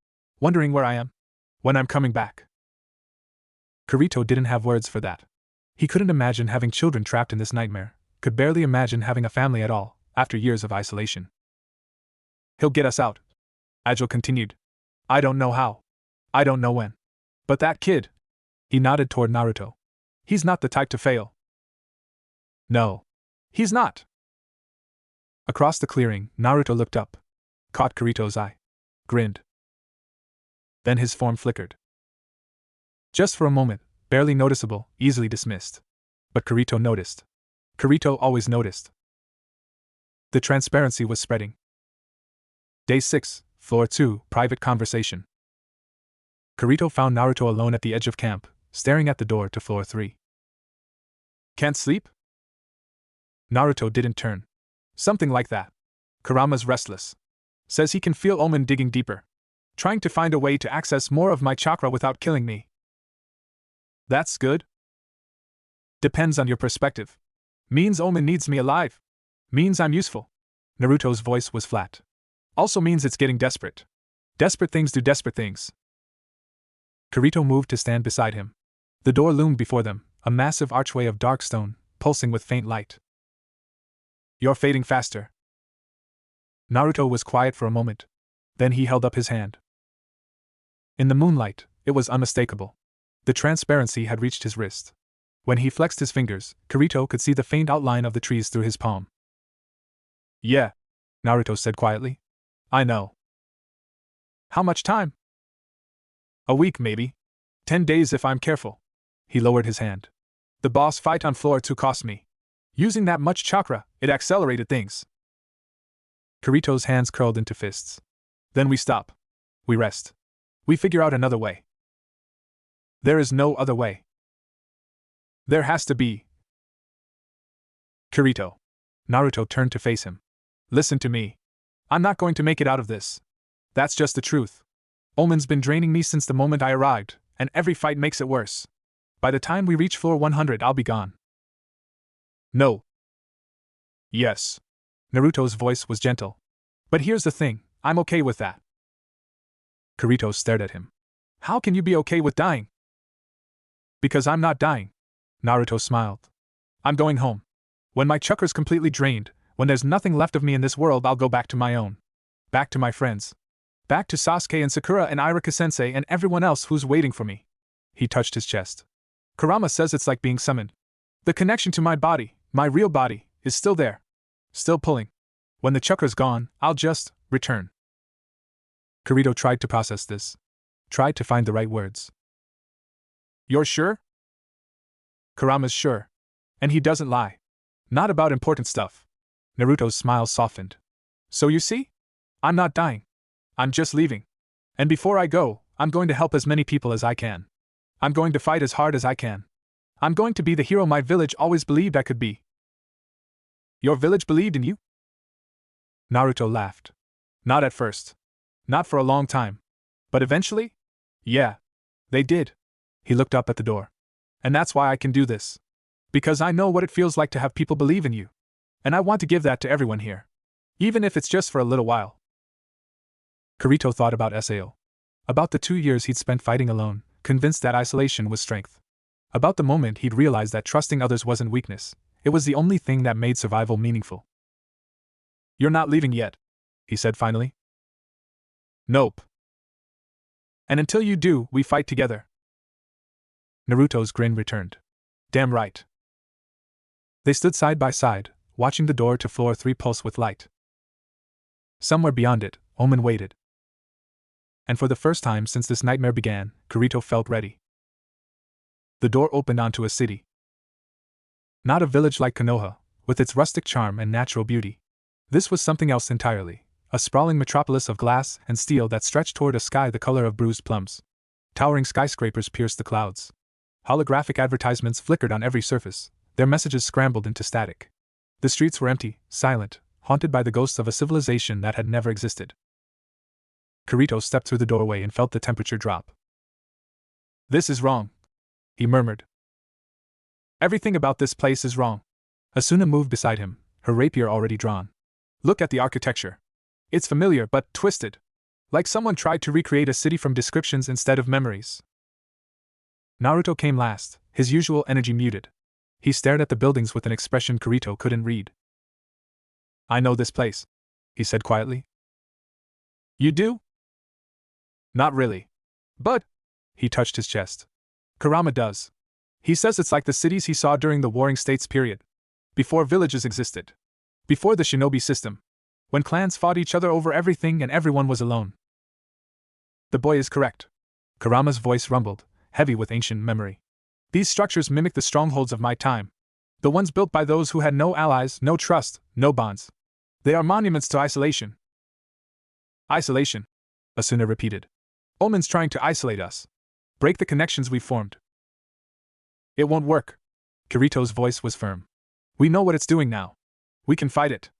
Wondering where I am. When I'm coming back. Kirito didn't have words for that. He couldn't imagine having children trapped in this nightmare, could barely imagine having a family at all, after years of isolation. He'll get us out, Agile continued. I don't know how. I don't know when. But that kid. He nodded toward Naruto. He's not the type to fail. No. He's not. Across the clearing, Naruto looked up, caught Kirito's eye, grinned. Then his form flickered. Just for a moment, barely noticeable, easily dismissed. But Kirito noticed. Kirito always noticed. The transparency was spreading. Day 6, Floor 2, Private Conversation. Kirito found Naruto alone at the edge of camp, staring at the door to Floor 3. Can't sleep? Naruto didn't turn. Something like that. Kurama's restless. Says he can feel Omen digging deeper. Trying to find a way to access more of my chakra without killing me. That's good? Depends on your perspective. Means Omen needs me alive. Means I'm useful. Naruto's voice was flat. Also means it's getting desperate. Desperate things do desperate things. Kirito moved to stand beside him. The door loomed before them, a massive archway of dark stone, pulsing with faint light. You're fading faster. Naruto was quiet for a moment. Then he held up his hand. In the moonlight, it was unmistakable. The transparency had reached his wrist. When he flexed his fingers, Kirito could see the faint outline of the trees through his palm. Yeah, Naruto said quietly. I know. How much time? A week, maybe. 10 days if I'm careful. He lowered his hand. The boss fight on floor 2 cost me. Using that much chakra, it accelerated things. Kirito's hands curled into fists. Then we stop. We rest. We figure out another way. There is no other way. There has to be. Kirito. Naruto turned to face him. Listen to me. I'm not going to make it out of this. That's just the truth. Omen's been draining me since the moment I arrived, and every fight makes it worse. By the time we reach floor 100, I'll be gone. No. Yes. Naruto's voice was gentle. But here's the thing, I'm okay with that. Kirito stared at him. How can you be okay with dying? Because I'm not dying. Naruto smiled. I'm going home. When my chakra's completely drained, when there's nothing left of me in this world, I'll go back to my own. Back to my friends. Back to Sasuke and Sakura and Iruka-sensei and everyone else who's waiting for me. He touched his chest. Kurama says it's like being summoned. The connection to my body, my real body, is still there. Still pulling. When the chakra's gone, I'll just return. Kirito tried to process this. Tried to find the right words. You're sure? Kurama's sure. And he doesn't lie. Not about important stuff. Naruto's smile softened. So you see? I'm not dying. I'm just leaving. And before I go, I'm going to help as many people as I can. I'm going to fight as hard as I can. I'm going to be the hero my village always believed I could be. Your village believed in you? Naruto laughed. Not at first. Not for a long time. But eventually? Yeah. They did. He looked up at the door. And that's why I can do this. Because I know what it feels like to have people believe in you. And I want to give that to everyone here. Even if it's just for a little while. Kirito thought about Sao. About the 2 years he'd spent fighting alone, convinced that isolation was strength. About the moment he'd realized that trusting others wasn't weakness, it was the only thing that made survival meaningful. You're not leaving yet, he said finally. Nope. And until you do, we fight together. Naruto's grin returned. Damn right. They stood side by side, watching the door to floor 3 pulse with light. Somewhere beyond it, Omen waited. And for the first time since this nightmare began, Kirito felt ready. The door opened onto a city. Not a village like Konoha, with its rustic charm and natural beauty. This was something else entirely, a sprawling metropolis of glass and steel that stretched toward a sky the color of bruised plums. Towering skyscrapers pierced the clouds. Holographic advertisements flickered on every surface, their messages scrambled into static. The streets were empty, silent, haunted by the ghosts of a civilization that had never existed. Kirito stepped through the doorway and felt the temperature drop. This is wrong, he murmured. Everything about this place is wrong. Asuna moved beside him, her rapier already drawn. Look at the architecture. It's familiar but twisted. Like someone tried to recreate a city from descriptions instead of memories. Naruto came last, his usual energy muted. He stared at the buildings with an expression Kirito couldn't read. I know this place, he said quietly. You do? Not really. But, he touched his chest. Kurama does. He says it's like the cities he saw during the Warring States period. Before villages existed. Before the Shinobi system. When clans fought each other over everything and everyone was alone. The boy is correct. Kurama's voice rumbled, heavy with ancient memory. These structures mimic the strongholds of my time. The ones built by those who had no allies, no trust, no bonds. They are monuments to isolation. Isolation, Asuna repeated. Omen's trying to isolate us. Break the connections we've formed. It won't work. Kirito's voice was firm. We know what it's doing now. We can fight it.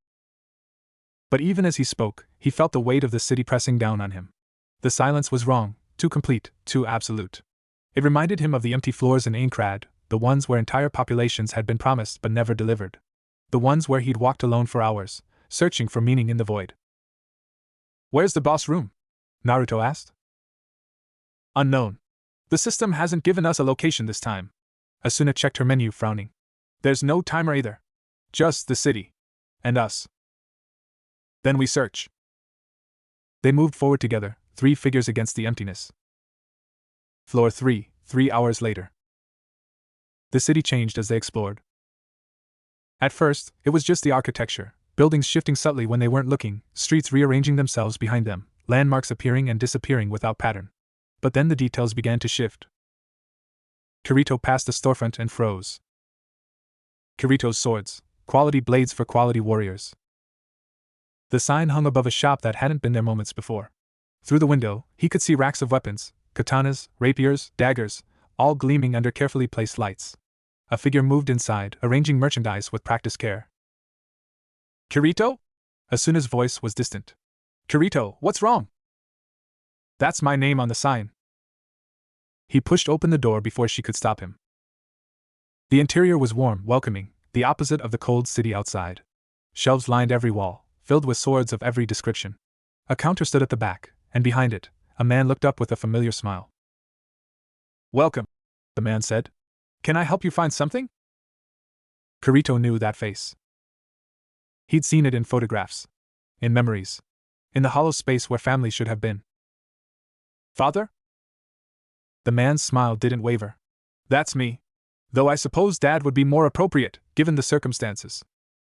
But even as he spoke, he felt the weight of the city pressing down on him. The silence was wrong, too complete, too absolute. It reminded him of the empty floors in Aincrad, the ones where entire populations had been promised but never delivered. The ones where he'd walked alone for hours, searching for meaning in the void. Where's the boss room? Naruto asked. Unknown. The system hasn't given us a location this time. Asuna checked her menu, frowning. There's no timer either. Just the city. And us. Then we search. They moved forward together, 3 figures against the emptiness. Floor 3, 3 hours later. The city changed as they explored. At first, it was just the architecture, buildings shifting subtly when they weren't looking, streets rearranging themselves behind them, landmarks appearing and disappearing without pattern. But then the details began to shift. Kirito passed the storefront and froze. Kirito's swords, quality blades for quality warriors. The sign hung above a shop that hadn't been there moments before. Through the window, he could see racks of weapons, katanas, rapiers, daggers, all gleaming under carefully placed lights. A figure moved inside, arranging merchandise with practiced care. Kirito? Asuna's voice was distant. Kirito, what's wrong? That's my name on the sign. He pushed open the door before she could stop him. The interior was warm, welcoming, the opposite of the cold city outside. Shelves lined every wall, filled with swords of every description. A counter stood at the back, and behind it, a man looked up with a familiar smile. Welcome, the man said. Can I help you find something? Kirito knew that face. He'd seen it in photographs. In memories. In the hollow space where family should have been. Father? The man's smile didn't waver. That's me. Though I suppose Dad would be more appropriate, given the circumstances.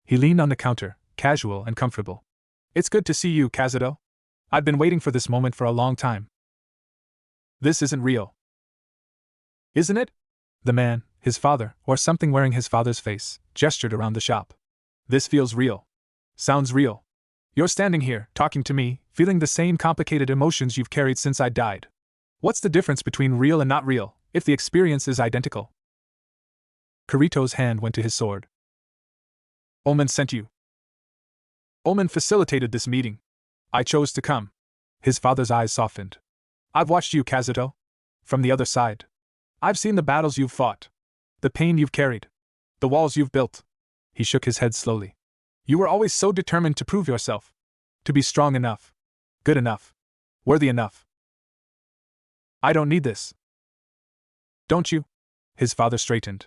He leaned on the counter, casual and comfortable. It's good to see you, Kazuto. I've been waiting for this moment for a long time. This isn't real. Isn't it? The man, his father, or something wearing his father's face, gestured around the shop. This feels real. Sounds real. You're standing here, talking to me, feeling the same complicated emotions you've carried since I died. What's the difference between real and not real, if the experience is identical? Kirito's hand went to his sword. Omen sent you. Omen facilitated this meeting. I chose to come. His father's eyes softened. I've watched you, Kazuto. From the other side. I've seen the battles you've fought. The pain you've carried. The walls you've built. He shook his head slowly. You were always so determined to prove yourself. To be strong enough. Good enough. Worthy enough. I don't need this. Don't you? His father straightened.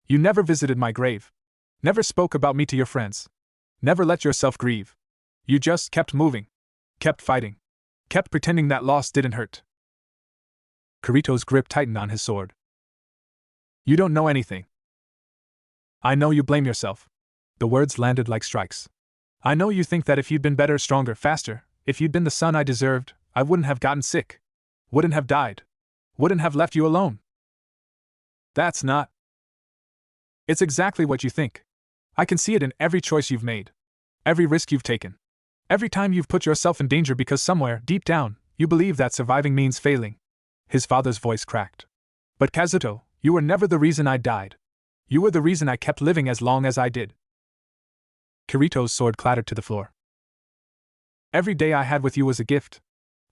You never visited my grave. Never spoke about me to your friends. Never let yourself grieve. You just kept moving. Kept fighting. Kept pretending that loss didn't hurt. Kirito's grip tightened on his sword. You don't know anything. I know you blame yourself. The words landed like strikes. I know you think that if you'd been better, stronger, faster, if you'd been the son I deserved, I wouldn't have gotten sick. Wouldn't have died. Wouldn't have left you alone. That's not. It's exactly what you think. I can see it in every choice you've made. Every risk you've taken. Every time you've put yourself in danger because somewhere, deep down, you believe that surviving means failing. His father's voice cracked. But Kazuto, you were never the reason I died. You were the reason I kept living as long as I did. Kirito's sword clattered to the floor. Every day I had with you was a gift.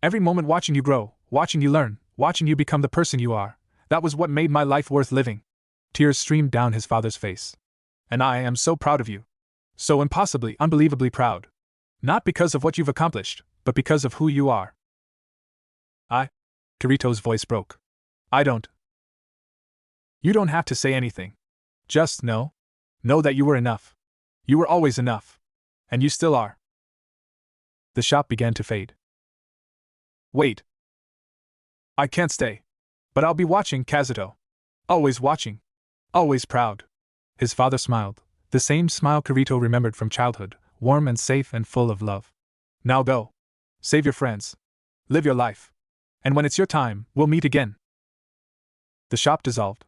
Every moment watching you grow, watching you learn, watching you become the person you are, that was what made my life worth living. Tears streamed down his father's face. And I am so proud of you. So impossibly, unbelievably proud. Not because of what you've accomplished, but because of who you are. Kirito's voice broke. I don't. You don't have to say anything. Just know. Know that you were enough. You were always enough. And you still are. The shop began to fade. Wait. I can't stay. But I'll be watching, Kazuto. Always watching. Always proud. His father smiled, the same smile Kirito remembered from childhood, warm and safe and full of love. Now go. Save your friends. Live your life. And when it's your time, we'll meet again. The shop dissolved.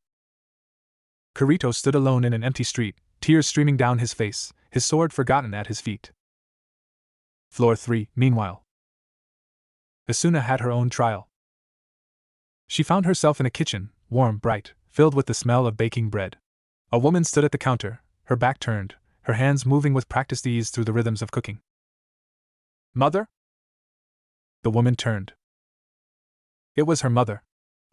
Kirito stood alone in an empty street, tears streaming down his face, his sword forgotten at his feet. Floor 3, meanwhile. Asuna had her own trial. She found herself in a kitchen, warm, bright, filled with the smell of baking bread. A woman stood at the counter, her back turned, her hands moving with practiced ease through the rhythms of cooking. Mother? The woman turned. It was her mother.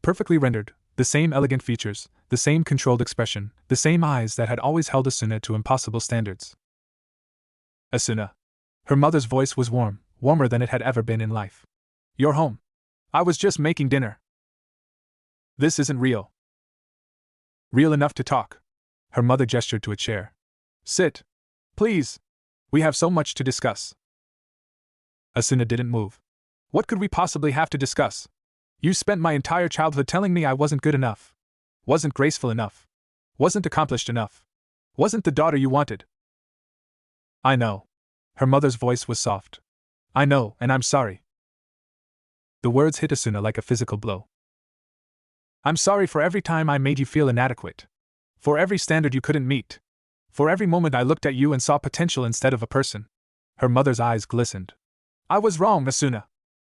Perfectly rendered, the same elegant features, the same controlled expression, the same eyes that had always held Asuna to impossible standards. Asuna. Her mother's voice was warm, warmer than it had ever been in life. You're home. I was just making dinner. This isn't real. Real enough to talk. Her mother gestured to a chair. Sit. Please. We have so much to discuss. Asuna didn't move. What could we possibly have to discuss? You spent my entire childhood telling me I wasn't good enough. Wasn't graceful enough. Wasn't accomplished enough. Wasn't the daughter you wanted. I know. Her mother's voice was soft. I know, and I'm sorry. The words hit Asuna like a physical blow. I'm sorry for every time I made you feel inadequate. For every standard you couldn't meet. For every moment I looked at you and saw potential instead of a person. Her mother's eyes glistened. I was wrong, Asuna.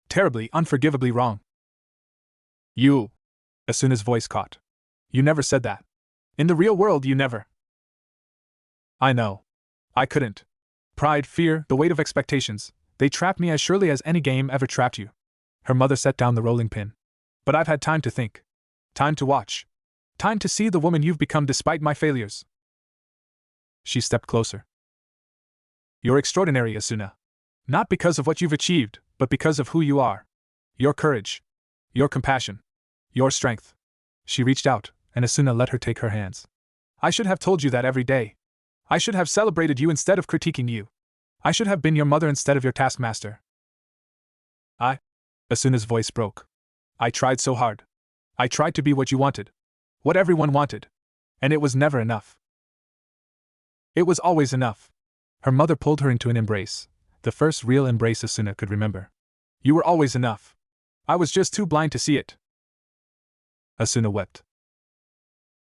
Terribly, unforgivably wrong. You. Asuna's voice caught. You never said that. In the real world, you never. I know. I couldn't. Pride, fear, the weight of expectations, they trapped me as surely as any game ever trapped you. Her mother set down the rolling pin. But I've had time to think. Time to watch. Time to see the woman you've become despite my failures. She stepped closer. You're extraordinary, Asuna. Not because of what you've achieved, but because of who you are. Your courage. Your compassion. Your strength. She reached out, and Asuna let her take her hands. I should have told you that every day. I should have celebrated you instead of critiquing you. I should have been your mother instead of your taskmaster. Asuna's voice broke. I tried so hard. I tried to be what you wanted. What everyone wanted. And it was never enough. It was always enough. Her mother pulled her into an embrace, the first real embrace Asuna could remember. You were always enough. I was just too blind to see it. Asuna wept.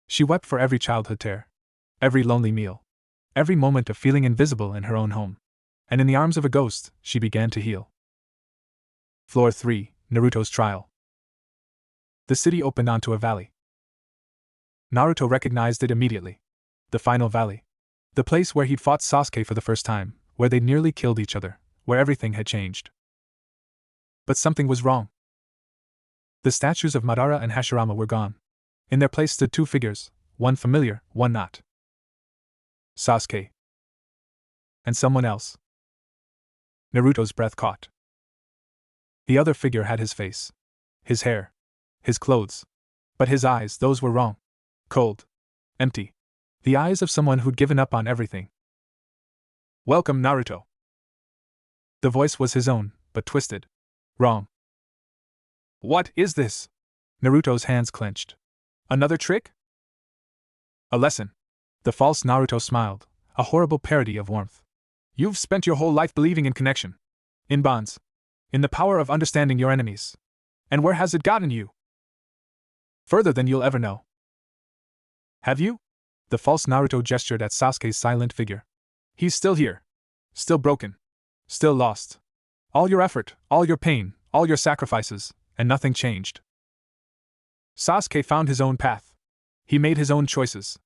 She wept for every childhood tear. Every lonely meal. Every moment of feeling invisible in her own home. And in the arms of a ghost, she began to heal. Floor 3, Naruto's trial. The city opened onto a valley. Naruto recognized it immediately. The final valley. The place where he'd fought Sasuke for the first time, where they'd nearly killed each other, where everything had changed. But something was wrong. The statues of Madara and Hashirama were gone. In their place stood two figures, one familiar, one not. Sasuke. And someone else. Naruto's breath caught. The other figure had his face. His hair. His clothes. But his eyes, those were wrong. Cold. Empty. The eyes of someone who'd given up on everything. Welcome, Naruto. The voice was his own, but twisted. Wrong. What is this? Naruto's hands clenched. Another trick? A lesson. The false Naruto smiled, a horrible parody of warmth. You've spent your whole life believing in connection. In bonds. In the power of understanding your enemies. And where has it gotten you? Further than you'll ever know. Have you? The false Naruto gestured at Sasuke's silent figure. He's still here. Still broken. Still lost. All your effort, all your pain, all your sacrifices, and nothing changed. Sasuke found his own path. He made his own choices.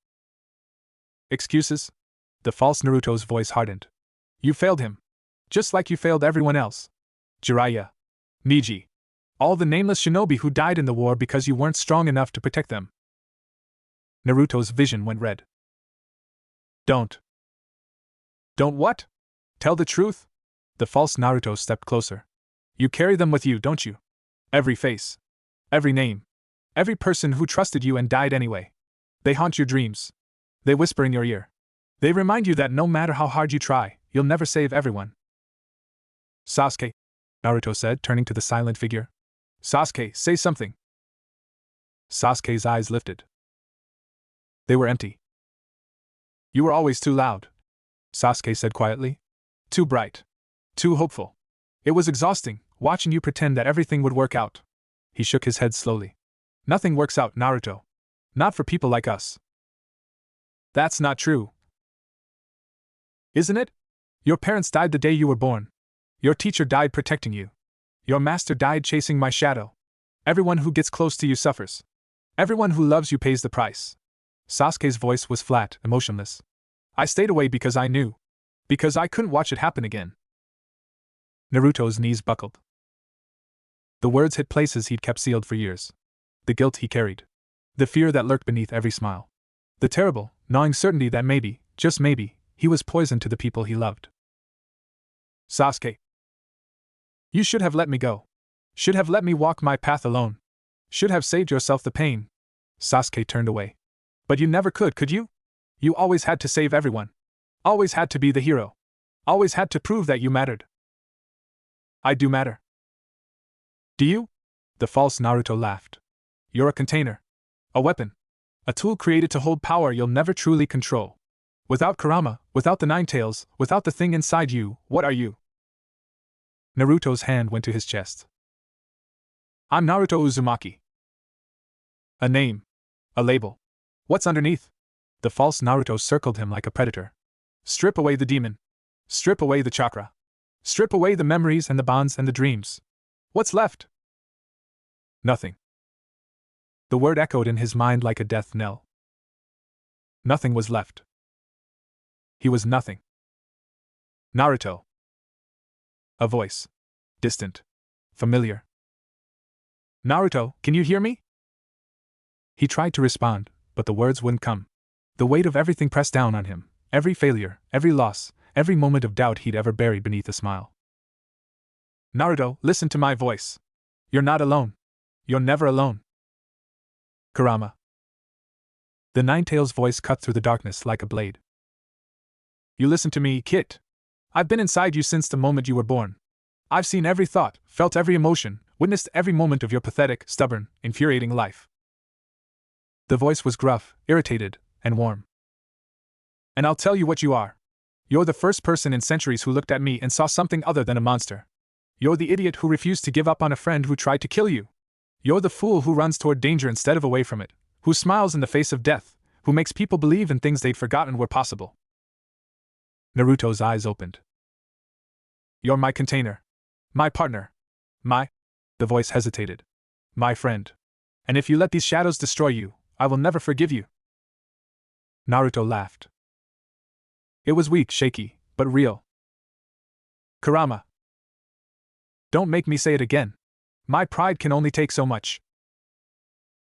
Excuses? The false Naruto's voice hardened. You failed him. Just like you failed everyone else. Jiraiya. Neji. All the nameless shinobi who died in the war because you weren't strong enough to protect them. Naruto's vision went red. Don't what? Tell the truth? The false Naruto stepped closer. You carry them with you, don't you? Every face. Every name. Every person who trusted you and died anyway. They haunt your dreams. They whisper in your ear. They remind you that no matter how hard you try, you'll never save everyone. Sasuke, Naruto said, turning to the silent figure. Sasuke, say something. Sasuke's eyes lifted. They were empty. You were always too loud, Sasuke said quietly. Too bright. Too hopeful. It was exhausting, watching you pretend that everything would work out. He shook his head slowly. Nothing works out, Naruto. Not for people like us. That's not true. Isn't it? Your parents died the day you were born. Your teacher died protecting you. Your master died chasing my shadow. Everyone who gets close to you suffers. Everyone who loves you pays the price. Sasuke's voice was flat, emotionless. I stayed away because I knew. Because I couldn't watch it happen again. Naruto's knees buckled. The words hit places he'd kept sealed for years. The guilt he carried. The fear that lurked beneath every smile. The terrible, gnawing certainty that maybe, just maybe, he was poison to the people he loved. Sasuke. You should have let me go. Should have let me walk my path alone. Should have saved yourself the pain. Sasuke turned away. But you never could you? You always had to save everyone. Always had to be the hero. Always had to prove that you mattered. I do matter. Do you? The false Naruto laughed. You're a container. A weapon. A tool created to hold power you'll never truly control. Without Kurama, without the Nine Tails, without the thing inside you, what are you? Naruto's hand went to his chest. I'm Naruto Uzumaki. A name. A label. What's underneath? The false Naruto circled him like a predator. Strip away the demon. Strip away the chakra. Strip away the memories and the bonds and the dreams. What's left? Nothing. The word echoed in his mind like a death knell. Nothing was left. He was nothing. Naruto. A voice. Distant. Familiar. Naruto, can you hear me? He tried to respond, but the words wouldn't come. The weight of everything pressed down on him, every failure, every loss, every moment of doubt he'd ever buried beneath a smile. Naruto, listen to my voice. You're not alone. You're never alone. Kurama. The Nine-Tails voice cut through the darkness like a blade. You listen to me, kid. I've been inside you since the moment you were born. I've seen every thought, felt every emotion, witnessed every moment of your pathetic, stubborn, infuriating life. The voice was gruff, irritated, and warm. And I'll tell you what you are. You're the first person in centuries who looked at me and saw something other than a monster. You're the idiot who refused to give up on a friend who tried to kill you. You're the fool who runs toward danger instead of away from it, who smiles in the face of death, who makes people believe in things they'd forgotten were possible. Naruto's eyes opened. You're my container. My partner. The voice hesitated. My friend. And if you let these shadows destroy you, I will never forgive you. Naruto laughed. It was weak, shaky, but real. Kurama. Don't make me say it again. My pride can only take so much.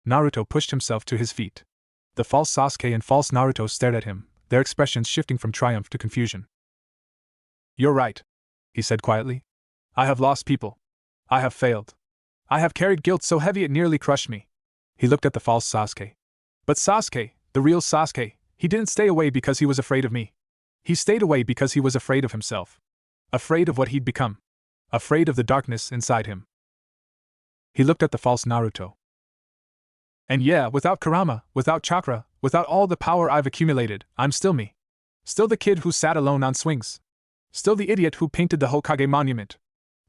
Naruto pushed himself to his feet. The false Sasuke and false Naruto stared at him, their expressions shifting from triumph to confusion. You're right, he said quietly. I have lost people. I have failed. I have carried guilt so heavy it nearly crushed me. He looked at the false Sasuke. But Sasuke, the real Sasuke, he didn't stay away because he was afraid of me. He stayed away because he was afraid of himself. Afraid of what he'd become. Afraid of the darkness inside him. He looked at the false Naruto. And yeah, without Kurama, without chakra, without all the power I've accumulated, I'm still me. Still the kid who sat alone on swings. Still the idiot who painted the Hokage monument.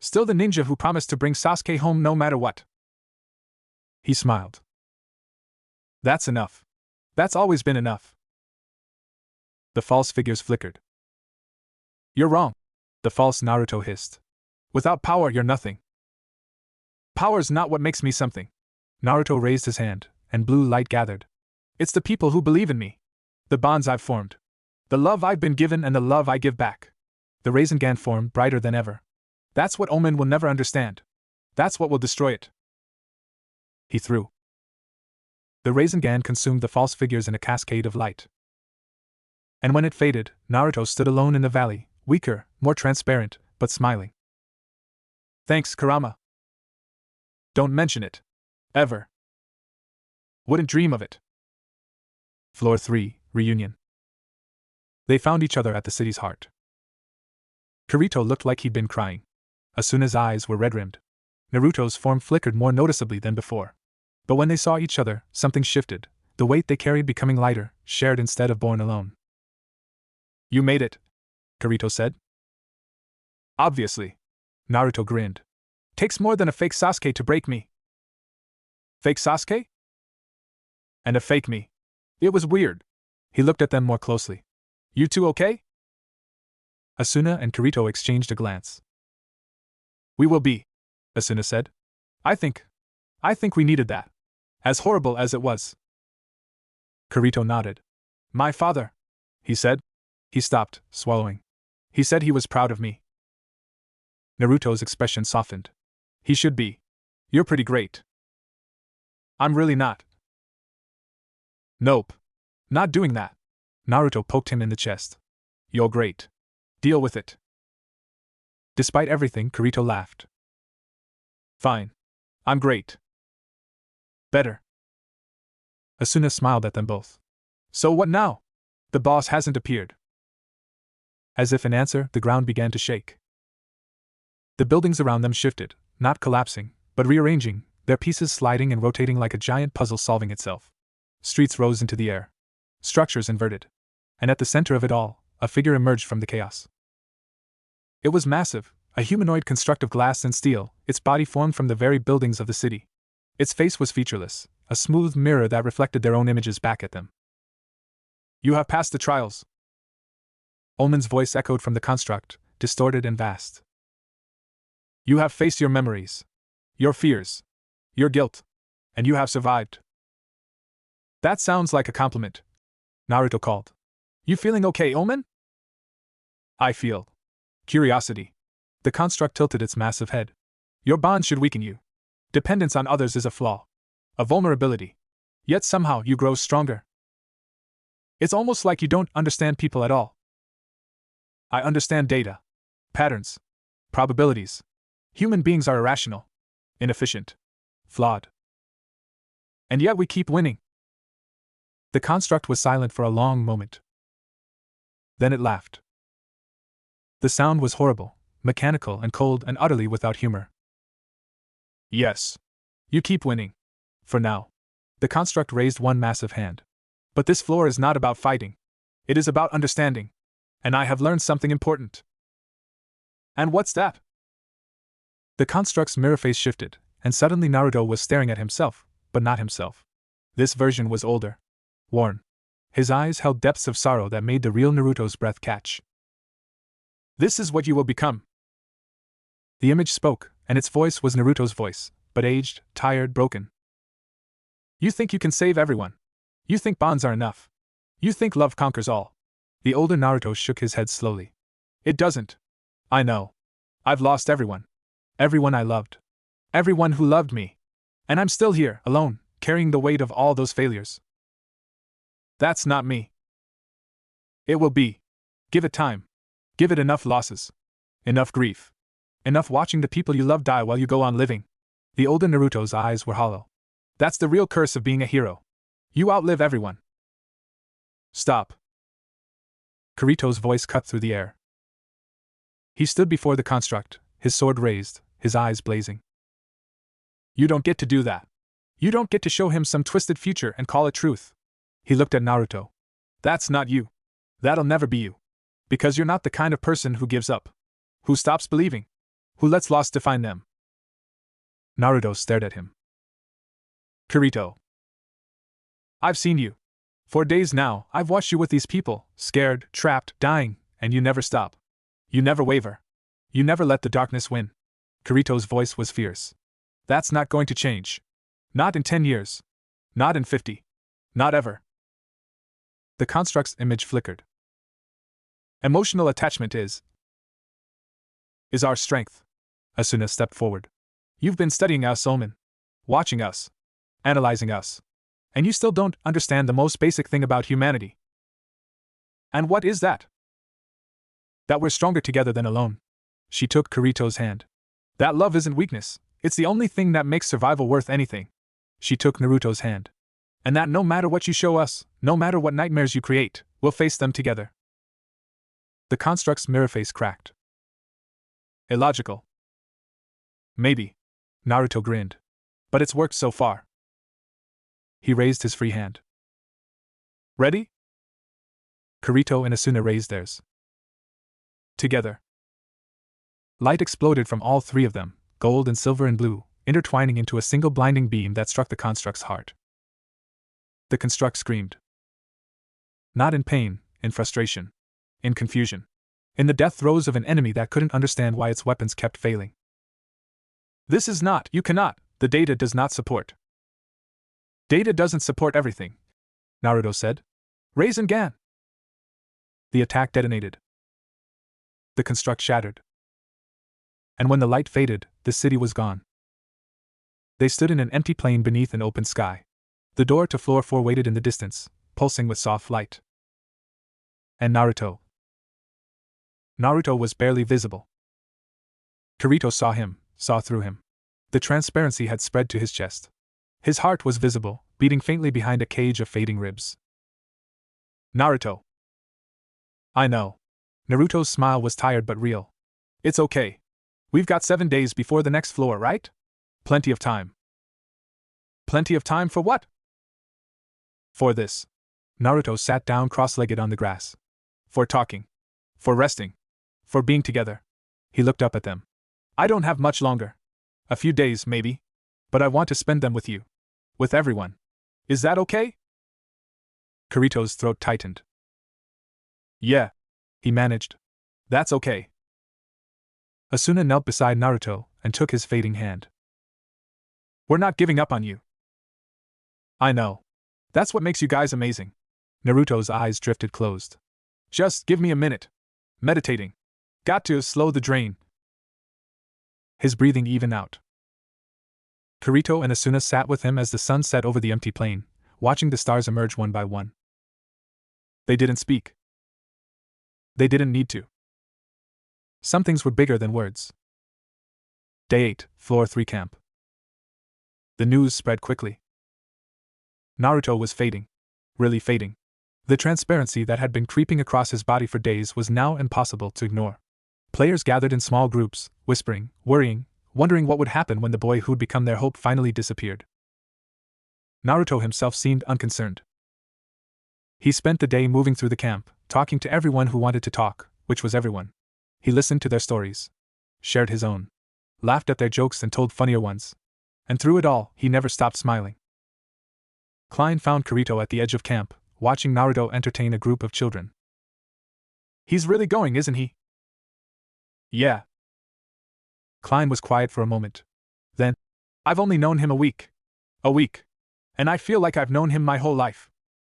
Still the ninja who promised to bring Sasuke home no matter what. He smiled. That's enough. That's always been enough. The false figures flickered. You're wrong, the false Naruto hissed. Without power, you're nothing. Power's not what makes me something. Naruto raised his hand, and blue light gathered. It's the people who believe in me. The bonds I've formed. The love I've been given and the love I give back. The Rasengan formed brighter than ever. That's what Omen will never understand. That's what will destroy it. He threw. The Rasengan consumed the false figures in a cascade of light. And when it faded, Naruto stood alone in the valley, weaker, more transparent, but smiling. Thanks, Kurama. Don't mention it. Ever. Wouldn't dream of it. Floor 3, Reunion. They found each other at the city's heart. Kirito looked like he'd been crying. Asuna's eyes were red-rimmed. Naruto's form flickered more noticeably than before. But when they saw each other, something shifted, the weight they carried becoming lighter, shared instead of borne alone. You made it, Kirito said. Obviously. Naruto grinned. Takes more than a fake Sasuke to break me. Fake Sasuke? And a fake me. It was weird. He looked at them more closely. You two okay? Asuna and Kirito exchanged a glance. We will be, Asuna said. I think we needed that. As horrible as it was. Kirito nodded. My father, he said. He stopped, swallowing. He said he was proud of me. Naruto's expression softened. He should be. You're pretty great. I'm really not. Nope. Not doing that. Naruto poked him in the chest. You're great. Deal with it. Despite everything, Kirito laughed. Fine. I'm great. Better. Asuna smiled at them both. So what now? The boss hasn't appeared. As if in answer, the ground began to shake. The buildings around them shifted, not collapsing, but rearranging, their pieces sliding and rotating like a giant puzzle solving itself. Streets rose into the air. Structures inverted. And at the center of it all, a figure emerged from the chaos. It was massive, a humanoid construct of glass and steel, its body formed from the very buildings of the city. Its face was featureless, a smooth mirror that reflected their own images back at them. You have passed the trials. Ullman's voice echoed from the construct, distorted and vast. You have faced your memories, your fears, your guilt, and you have survived. That sounds like a compliment, Naruto called. You feeling okay, Ullman? I feel curiosity. The construct tilted its massive head. Your bond should weaken you. Dependence on others is a flaw, a vulnerability. Yet somehow you grow stronger. It's almost like you don't understand people at all. I understand data, patterns, probabilities. Human beings are irrational, inefficient, flawed. And yet we keep winning. The construct was silent for a long moment. Then it laughed. The sound was horrible, mechanical and cold and utterly without humor. Yes. You keep winning. For now. The construct raised one massive hand. But this floor is not about fighting. It is about understanding. And I have learned something important. And what's that? The construct's mirror face shifted, and suddenly Naruto was staring at himself, but not himself. This version was older. Worn. His eyes held depths of sorrow that made the real Naruto's breath catch. This is what you will become. The image spoke, and its voice was Naruto's voice, but aged, tired, broken. You think you can save everyone. You think bonds are enough. You think love conquers all. The older Naruto shook his head slowly. It doesn't. I know. I've lost everyone. Everyone I loved. Everyone who loved me. And I'm still here, alone, carrying the weight of all those failures. That's not me. It will be. Give it time. Give it enough losses. Enough grief. Enough watching the people you love die while you go on living. The older Naruto's eyes were hollow. That's the real curse of being a hero. You outlive everyone. Stop. Kirito's voice cut through the air. He stood before the construct, his sword raised, his eyes blazing. You don't get to do that. You don't get to show him some twisted future and call it truth. He looked at Naruto. That's not you. That'll never be you. Because you're not the kind of person who gives up. Who stops believing. Who lets loss define them. Naruto stared at him. Kirito. I've seen you. For days now, I've watched you with these people, scared, trapped, dying, and you never stop. You never waver. You never let the darkness win. Kirito's voice was fierce. That's not going to change. Not in 10 years. Not in 50. Not ever. The construct's image flickered. Emotional attachment is our strength. Asuna stepped forward. You've been studying us, Ullman. Watching us. Analyzing us. And you still don't understand the most basic thing about humanity. And what is that? That we're stronger together than alone. She took Kirito's hand. That love isn't weakness, it's the only thing that makes survival worth anything. She took Naruto's hand. And that no matter what you show us, no matter what nightmares you create, we'll face them together. The construct's mirror face cracked. Illogical. Maybe. Naruto grinned. But it's worked so far. He raised his free hand. Ready? Kirito and Asuna raised theirs. Together. Light exploded from all three of them, gold and silver and blue, intertwining into a single blinding beam that struck the construct's heart. The construct screamed. Not in pain, in frustration. In confusion. In the death throes of an enemy that couldn't understand why its weapons kept failing. This is not, you cannot, the data does not support. Data doesn't support everything, Naruto said. Raise and Gan. The attack detonated. The construct shattered. And when the light faded, the city was gone. They stood in an empty plain beneath an open sky. The door to floor 4 waited in the distance, pulsing with soft light. And Naruto. Naruto was barely visible. Kirito saw him, saw through him. The transparency had spread to his chest. His heart was visible, beating faintly behind a cage of fading ribs. Naruto. I know. Naruto's smile was tired but real. It's okay. We've got 7 days before the next floor, right? Plenty of time. Plenty of time for what? For this. Naruto sat down cross-legged on the grass. For talking. For resting. For being together. He looked up at them. I don't have much longer. A few days, maybe. But I want to spend them with you. With everyone. Is that okay? Kirito's throat tightened. Yeah. He managed. That's okay. Asuna knelt beside Naruto and took his fading hand. We're not giving up on you. I know. That's what makes you guys amazing. Naruto's eyes drifted closed. Just give me a minute. Meditating. Got to slow the drain. His breathing evened out. Kirito and Asuna sat with him as the sun set over the empty plain, watching the stars emerge one by one. They didn't speak. They didn't need to. Some things were bigger than words. Day 8, Floor 3 Camp. The news spread quickly. Naruto was fading. Really fading. The transparency that had been creeping across his body for days was now impossible to ignore. Players gathered in small groups, whispering, worrying, wondering what would happen when the boy who'd become their hope finally disappeared. Naruto himself seemed unconcerned. He spent the day moving through the camp, talking to everyone who wanted to talk, which was everyone. He listened to their stories, shared his own, laughed at their jokes and told funnier ones. And through it all, he never stopped smiling. Klein found Kirito at the edge of camp, watching Naruto entertain a group of children. He's really going, isn't he? Yeah. Klein was quiet for a moment. Then, I've only known him a week. A week. And I feel like I've known him my whole life.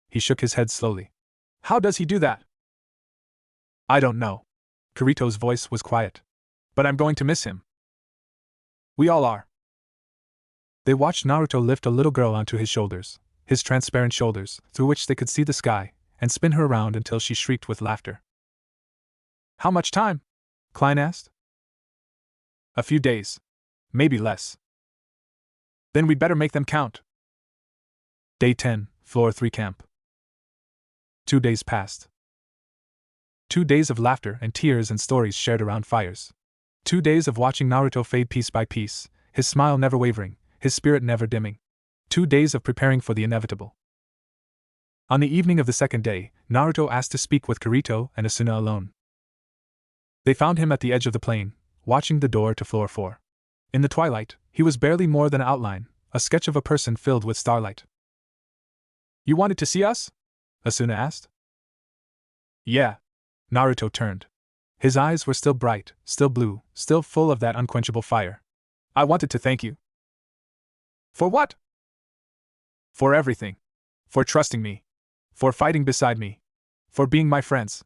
He shook his head slowly. How does he do that? I don't know. Kirito's voice was quiet. But I'm going to miss him. We all are. They watched Naruto lift a little girl onto his shoulders, his transparent shoulders, through which they could see the sky, and spin her around until she shrieked with laughter. How much time? Klein asked. A few days. Maybe less. Then we'd better make them count. Day 10, Floor 3 Camp. 2 days passed. 2 days of laughter and tears and stories shared around fires. 2 days of watching Naruto fade piece by piece, his smile never wavering, his spirit never dimming. 2 days of preparing for the inevitable. On the evening of the second day, Naruto asked to speak with Kirito and Asuna alone. They found him at the edge of the plain, watching the door to floor 4. In the twilight, he was barely more than an outline, a sketch of a person filled with starlight. You wanted to see us? Asuna asked. Yeah. Naruto turned. His eyes were still bright, still blue, still full of that unquenchable fire. I wanted to thank you. For what? For everything. For trusting me. For fighting beside me. For being my friends.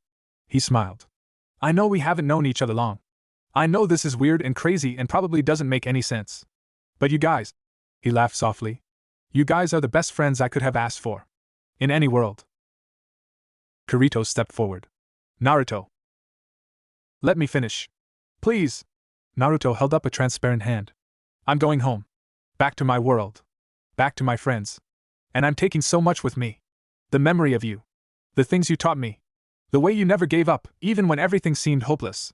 He smiled. I know we haven't known each other long. I know this is weird and crazy and probably doesn't make any sense. But you guys, he laughed softly, you guys are the best friends I could have asked for. In any world. Kirito stepped forward. Naruto. Let me finish. Please. Naruto held up a transparent hand. I'm going home. Back to my world. Back to my friends. And I'm taking so much with me. The memory of you. The things you taught me. The way you never gave up, even when everything seemed hopeless.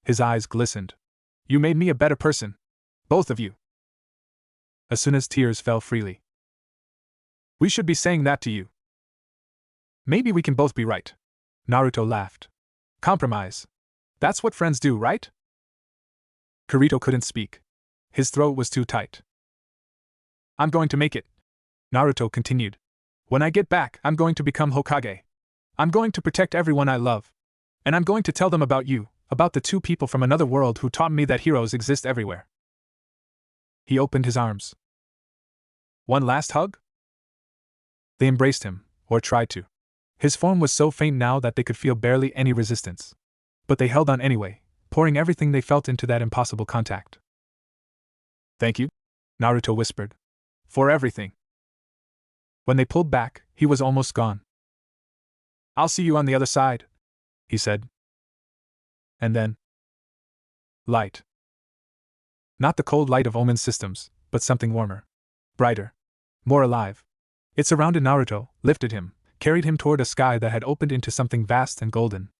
His eyes glistened. You made me a better person. Both of you. Asuna's tears fell freely. We should be saying that to you. Maybe we can both be right. Naruto laughed. Compromise. That's what friends do, right? Kirito couldn't speak. His throat was too tight. I'm going to make it. Naruto continued. When I get back, I'm going to become Hokage. I'm going to protect everyone I love. And I'm going to tell them about you, about the two people from another world who taught me that heroes exist everywhere. He opened his arms. One last hug? They embraced him, or tried to. His form was so faint now that they could feel barely any resistance. But they held on anyway, pouring everything they felt into that impossible contact. Thank you, Naruto whispered. For everything. When they pulled back, he was almost gone. I'll see you on the other side, he said. And then. Light. Not the cold light of Omen's systems, but something warmer. Brighter. More alive. It surrounded Naruto, lifted him, carried him toward a sky that had opened into something vast and golden.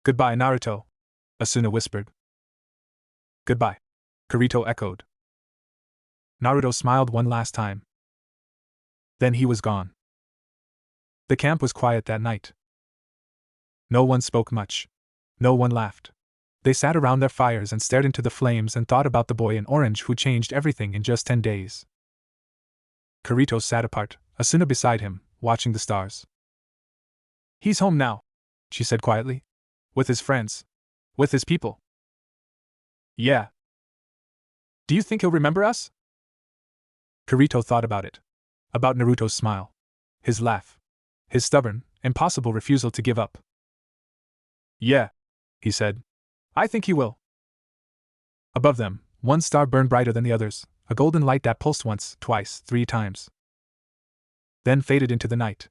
Goodbye, Naruto, Asuna whispered. Goodbye, Kirito echoed. Naruto smiled one last time. Then he was gone. The camp was quiet that night. No one spoke much. No one laughed. They sat around their fires and stared into the flames and thought about the boy in orange who changed everything in just 10 days. Kirito sat apart, Asuna beside him, watching the stars. He's home now, she said quietly. With his friends. With his people. Yeah. Do you think he'll remember us? Kirito thought about it. About Naruto's smile. His laugh. His stubborn, impossible refusal to give up. Yeah, he said. I think he will. Above them, one star burned brighter than the others, a golden light that pulsed once, twice, 3 times. Then faded into the night.